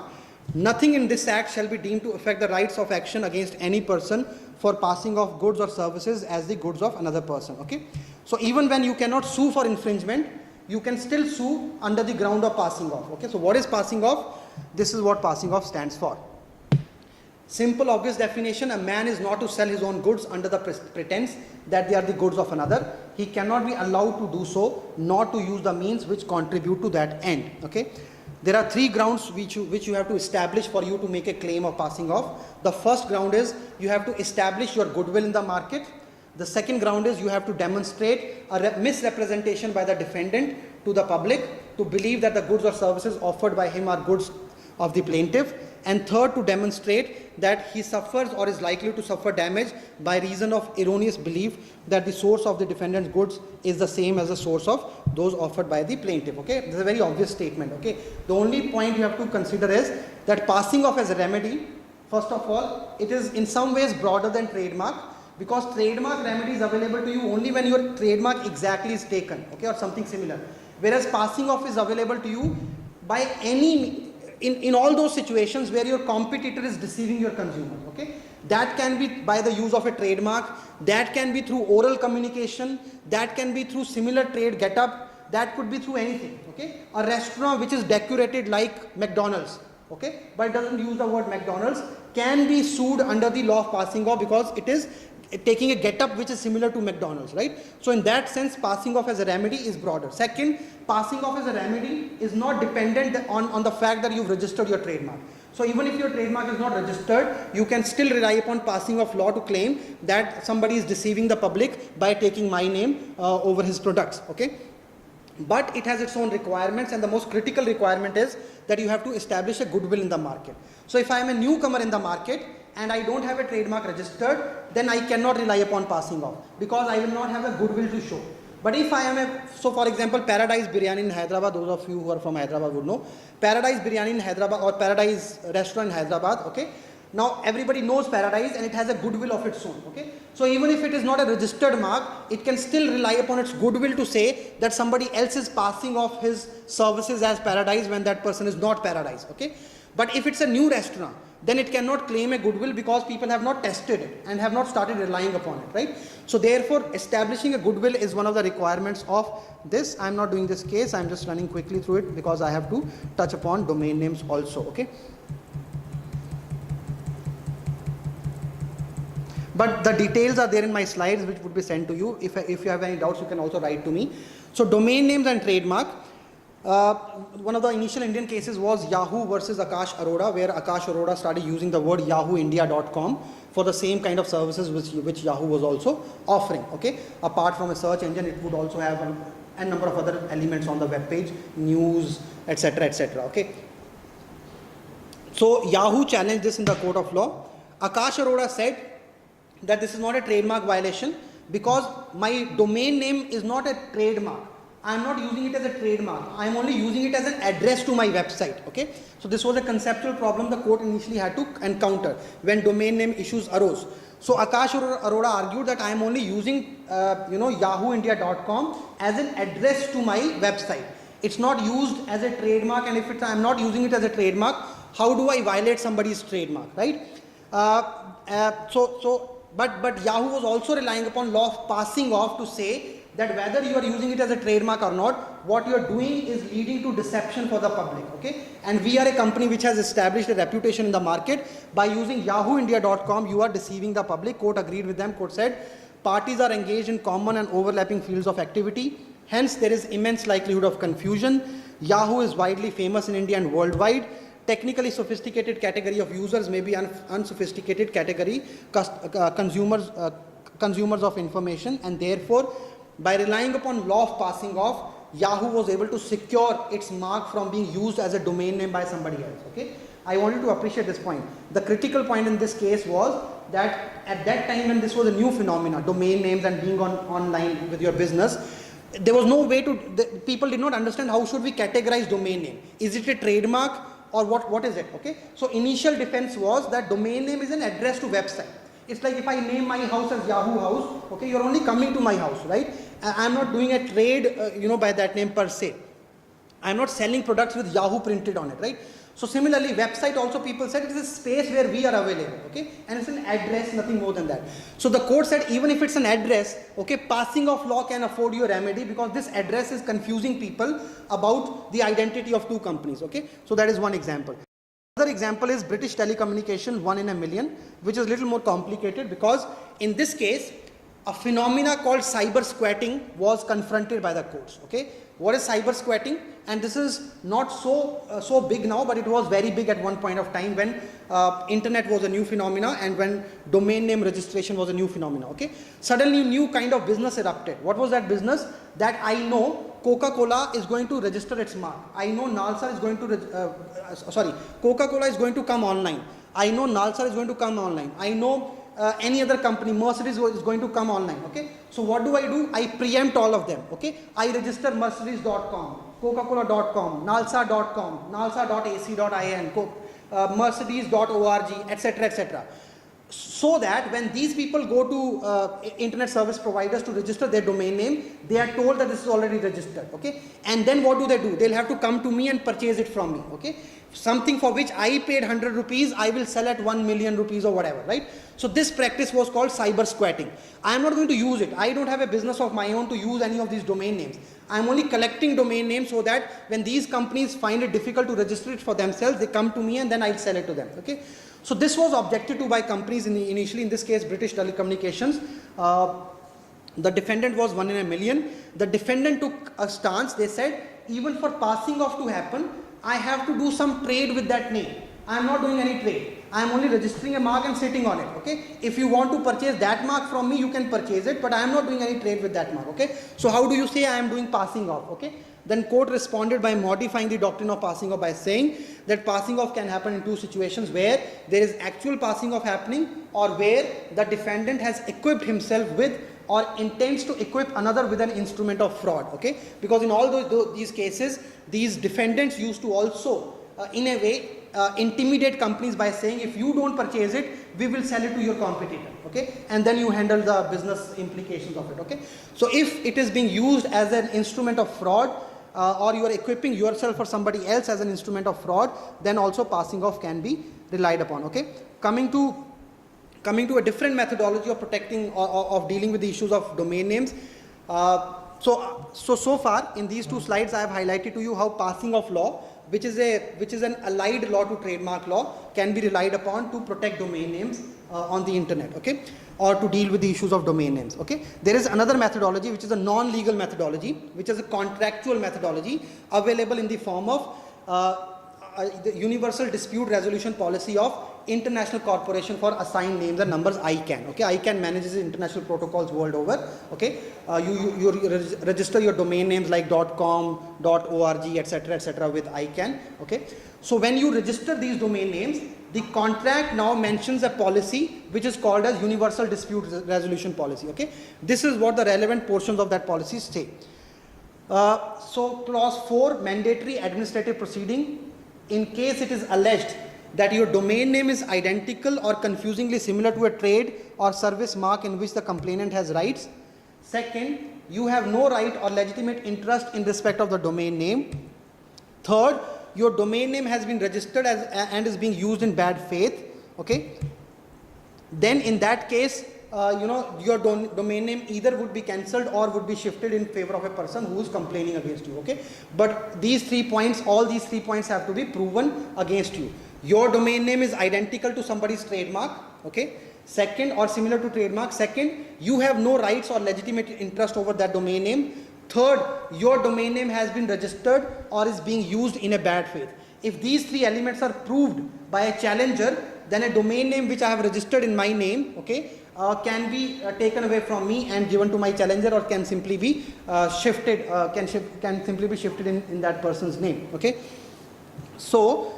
Nothing in this act shall be deemed to affect the rights of action against any person for passing off goods or services as the goods of another person. Okay, so even when you cannot sue for infringement, you can still sue under the ground of passing off. Okay, so what is passing off? This is what passing off stands for. Simple, obvious definition: a man is not to sell his own goods under the pretense that they are the goods of another. He cannot be allowed to do so, nor to use the means which contribute to that end. Okay. There are three grounds which you have to establish for you to make a claim of passing off. The first ground is you have to establish your goodwill in the market. The second ground is you have to demonstrate a misrepresentation by the defendant to the public to believe that the goods or services offered by him are goods of the plaintiff. And third, to demonstrate that he suffers or is likely to suffer damage by reason of erroneous belief that the source of the defendant's goods is the same as the source of those offered by the plaintiff. Okay, this is a very obvious statement. Okay, the only point you have to consider is that passing off as a remedy, first of all, it is in some ways broader than trademark, because trademark remedy is available to you only when your trademark exactly is taken, okay, or something similar. Whereas passing off is available to you by any in all those situations where your competitor is deceiving your consumers, okay. That can be by the use of a trademark, that can be through oral communication, that can be through similar trade get-up, that could be through anything, okay. A restaurant which is decorated like McDonald's, okay, but doesn't use the word McDonald's, can be sued under the law of passing off because it is taking a get-up which is similar to McDonald's, right? So in that sense, passing off as a remedy is broader. Second, passing off as a remedy is not dependent on the fact that you've registered your trademark. So even if your trademark is not registered, you can still rely upon passing off law to claim that somebody is deceiving the public by taking my name over his products, okay? But it has its own requirements, and the most critical requirement is that you have to establish a goodwill in the market. So if I am a newcomer in the market and I don't have a trademark registered, then I cannot rely upon passing off because I will not have a goodwill to show. But if I am so for example, Paradise Biryani in Hyderabad, those of you who are from Hyderabad would know, Paradise Biryani in Hyderabad or Paradise Restaurant in Hyderabad, okay. Now everybody knows Paradise and it has a goodwill of its own, okay. So even if it is not a registered mark, it can still rely upon its goodwill to say that somebody else is passing off his services as Paradise when that person is not Paradise, okay. But if it's a new restaurant, then it cannot claim a goodwill because people have not tested it and have not started relying upon it, right? So therefore, establishing a goodwill is one of the requirements of this. I'm not doing this case, I'm just running quickly through it because I have to touch upon domain names also, okay? But the details are there in my slides which would be sent to you. If you have any doubts, you can also write to me. So domain names and trademark. One of the initial Indian cases was Yahoo versus Akash Arora, where Akash Arora started using the word yahooindia.com for the same kind of services which Yahoo was also offering, okay. Apart from a search engine, it would also have a number of other elements on the web page, news, etc., okay. So Yahoo challenged this in the court of law. Akash Arora said that this is not a trademark violation because my domain name is not a trademark. I am not using it as a trademark. I am only using it as an address to my website, okay. So this was a conceptual problem the court initially had to encounter when domain name issues arose. So Akash Arora argued that I am only using yahooindia.com as an address to my website. It's not used as a trademark, and if I am not using it as a trademark, how do I violate somebody's trademark, right? But Yahoo was also relying upon law of passing off to say that whether you are using it as a trademark or not, what you are doing is leading to deception for the public, okay. And we are a company which has established a reputation in the market. By using yahooindia.com, you are deceiving the public. Court agreed with them. Court said parties are engaged in common and overlapping fields of activity. Hence, there is immense likelihood of confusion. Yahoo is widely famous in India and worldwide. Technically sophisticated category of users may be unsophisticated category consumers of information, and therefore by relying upon law of passing off, Yahoo was able to secure its mark from being used as a domain name by somebody else, okay. I want you to appreciate this point. The critical point in this case was that at that time when this was a new phenomena, domain names and being online with your business, there was no way to, people did not understand how should we categorize domain name. Is it a trademark or what is it, okay. So initial defense was that domain name is an address to website. It's like if I name my house as Yahoo House, okay, you're only coming to my house, right? I'm not doing a trade, by that name per se. I'm not selling products with Yahoo printed on it, right? So similarly, website also people said it is a space where we are available, okay? And it's an address, nothing more than that. So the court said even if it's an address, okay, passing off law can afford you a remedy because this address is confusing people about the identity of two companies, okay? So that is one example. Another example is British Telecommunication 1 in a million, which is a little more complicated because in this case, a phenomena called cyber squatting was confronted by the courts. Okay, what is cyber squatting? And this is not so big now, but it was very big at one point of time when internet was a new phenomena and when domain name registration was a new phenomena. Okay, suddenly new kind of business erupted. What was that business? That I know Coca-Cola is going to register its mark. I know Nalsar is going to Coca-Cola is going to come online. I know Nalsar is going to come online. I know any other company, Mercedes is going to come online. Okay, so what do? I preempt all of them. Okay, I register Mercedes.com, Coca-Cola.com, Nalsar.com, Nalsar.ac.in, Mercedes.org, etc., etc. So that when these people go to internet service providers to register their domain name, they are told that this is already registered. Okay, and then what do? They'll have to come to me and purchase it from me. Okay, something for which I paid 100 rupees, I will sell at 1 million rupees or whatever, right? So this practice was called cyber squatting. I am not going to use it. I don't have a business of my own to use any of these domain names. I am only collecting domain names so that when these companies find it difficult to register it for themselves, they come to me and then I'll sell it to them. Okay. So this was objected to by companies initially, in this case British Telecommunications. The defendant was 1 in a million. The defendant took a stance. They said, even for passing off to happen, I have to do some trade with that name. I am not doing any trade. I am only registering a mark and sitting on it. Okay. If you want to purchase that mark from me, you can purchase it, but I am not doing any trade with that mark. Okay. So how do you say I am doing passing off? Okay. Then court responded by modifying the doctrine of passing off by saying that passing off can happen in two situations, where there is actual passing off happening or where the defendant has equipped himself with or intends to equip another with an instrument of fraud. Okay, because in all these cases, these defendants used to also in a way intimidate companies by saying, if you don't purchase it, we will sell it to your competitor. Okay, and then you handle the business implications of it. Okay, so if it is being used as an instrument of fraud, or you are equipping yourself or somebody else as an instrument of fraud, then also passing off can be relied upon. Okay, coming to a different methodology of protecting or of dealing with the issues of domain names. So far in these two slides I have highlighted to you how passing off law, which is an allied law to trademark law, can be relied upon to protect domain names on the internet. Okay, or to deal with the issues of domain names. Okay, there is another methodology which is a non-legal methodology, which is a contractual methodology available in the form of the Universal Dispute Resolution Policy of International Corporation for Assigned Names and Numbers, ICANN. Okay, ICANN manages international protocols world over. Okay, you register your domain names like .com, .org, etc. with ICANN. Okay, so when you register these domain names, the contract now mentions a policy which is called as Universal Dispute Resolution Policy. Okay, this is what the relevant portions of that policy say. So clause 4, mandatory administrative proceeding in case it is alleged that your domain name is identical or confusingly similar to a trade or service mark in which the complainant has rights. Second, you have no right or legitimate interest in respect of the domain name. Third, your domain name has been registered as and is being used in bad faith. Okay, then in that case, your domain name either would be cancelled or would be shifted in favor of a person who is complaining against you. Okay, but these 3 points, all these 3 points have to be proven against you. Your domain name is identical to somebody's trademark. Okay, second, or similar to trademark. Second, you have no rights or legitimate interest over that domain name. Third, your domain name has been registered or is being used in a bad faith. If these 3 elements are proved by a challenger, then a domain name which I have registered in my name, okay, can be taken away from me and given to my challenger, or can simply be shifted, can simply be shifted in that person's name. Okay, so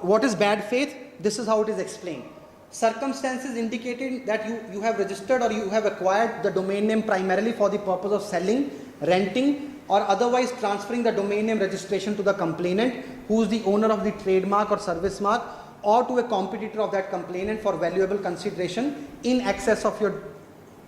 what is bad faith? This is how it is explained. Circumstances indicating that you have registered or you have acquired the domain name primarily for the purpose of selling, renting, or otherwise transferring the domain name registration to the complainant, who is the owner of the trademark or service mark, or to a competitor of that complainant for valuable consideration in excess of your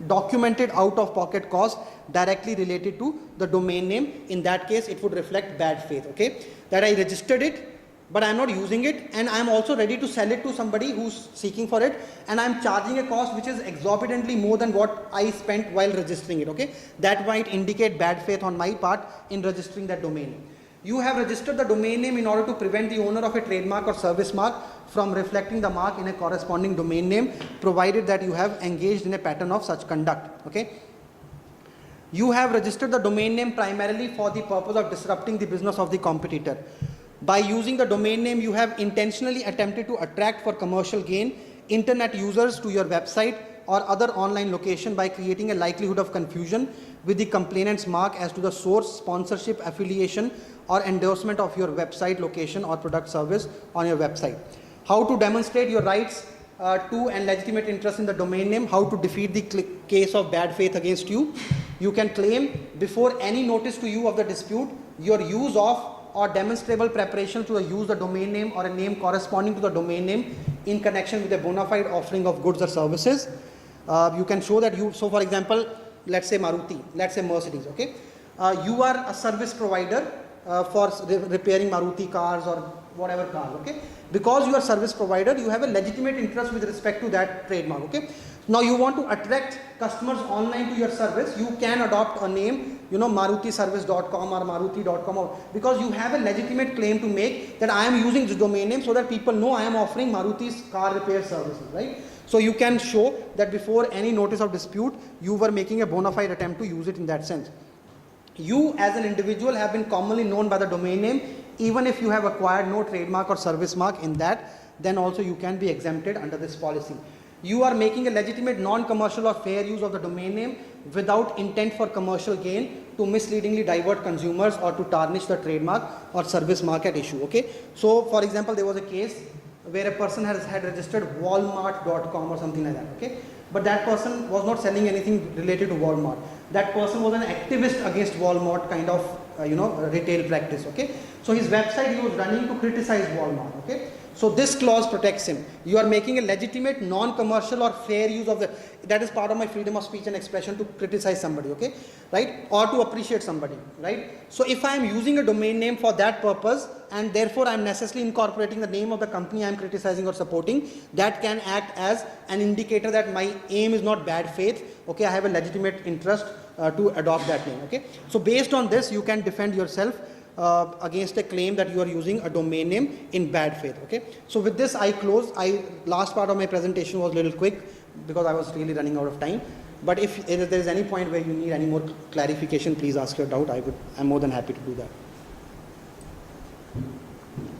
documented out-of-pocket cost directly related to the domain name. In that case, it would reflect bad faith. Okay, that I registered it, but I am not using it, and I am also ready to sell it to somebody who's seeking for it, and I am charging a cost which is exorbitantly more than what I spent while registering it. Okay, that might indicate bad faith on my part in registering that domain name. You have registered the domain name in order to prevent the owner of a trademark or service mark from reflecting the mark in a corresponding domain name, provided that you have engaged in a pattern of such conduct. Okay. You have registered the domain name primarily for the purpose of disrupting the business of the competitor. By using the domain name, you have intentionally attempted to attract for commercial gain internet users to your website or other online location by creating a likelihood of confusion with the complainant's mark as to the source, sponsorship, affiliation or endorsement of your website location or product service on your website. How to demonstrate your rights to and legitimate interest in the domain name, how to defeat the case of bad faith against you. You can claim before any notice to you of the dispute your use of or demonstrable preparation to use the domain name or a name corresponding to the domain name in connection with a bona fide offering of goods or services. You can show that you, so for example, let's say Maruti, let's say Mercedes, okay. You are a service provider for repairing Maruti cars or whatever cars, okay. Because you are service provider, you have a legitimate interest with respect to that trademark, okay. Now you want to attract customers online to your service, you can adopt a name, marutiservice.com or maruti.com, or because you have a legitimate claim to make that I am using this domain name so that people know I am offering Maruti's car repair services, right. So you can show that before any notice of dispute, you were making a bona fide attempt to use it in that sense. You as an individual have been commonly known by the domain name, even if you have acquired no trademark or service mark in that, then also you can be exempted under this policy. You are making a legitimate non-commercial or fair use of the domain name without intent for commercial gain to misleadingly divert consumers or to tarnish the trademark or service mark at issue, okay. So for example, there was a case where a person had registered Walmart.com or something like that, okay. But that person was not selling anything related to Walmart. That person was an activist against Walmart kind of, retail practice, okay. So his website he was running to criticize Walmart, okay. So this clause protects him. You are making a legitimate non-commercial or fair use of that is part of my freedom of speech and expression to criticize somebody, okay, right, or to appreciate somebody, right. So if I am using a domain name for that purpose and therefore I am necessarily incorporating the name of the company I am criticizing or supporting, that can act as an indicator that my aim is not bad faith, okay, I have a legitimate interest to adopt that name, okay. So based on this, you can defend yourself against a claim that you are using a domain name in bad faith, okay. So with this I close. Last part of my presentation was a little quick because I was really running out of time, but if there is any point where you need any more clarification, please ask your doubt. I'm more than happy to do that.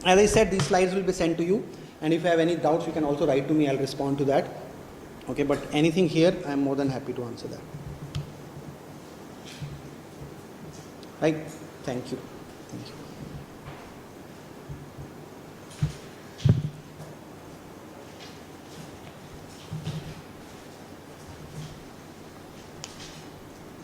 As I said, these slides will be sent to you, and if you have any doubts you can also write to me, I'll respond to that, okay. But anything here, I'm more than happy to answer that. Right, thank you. Thank you.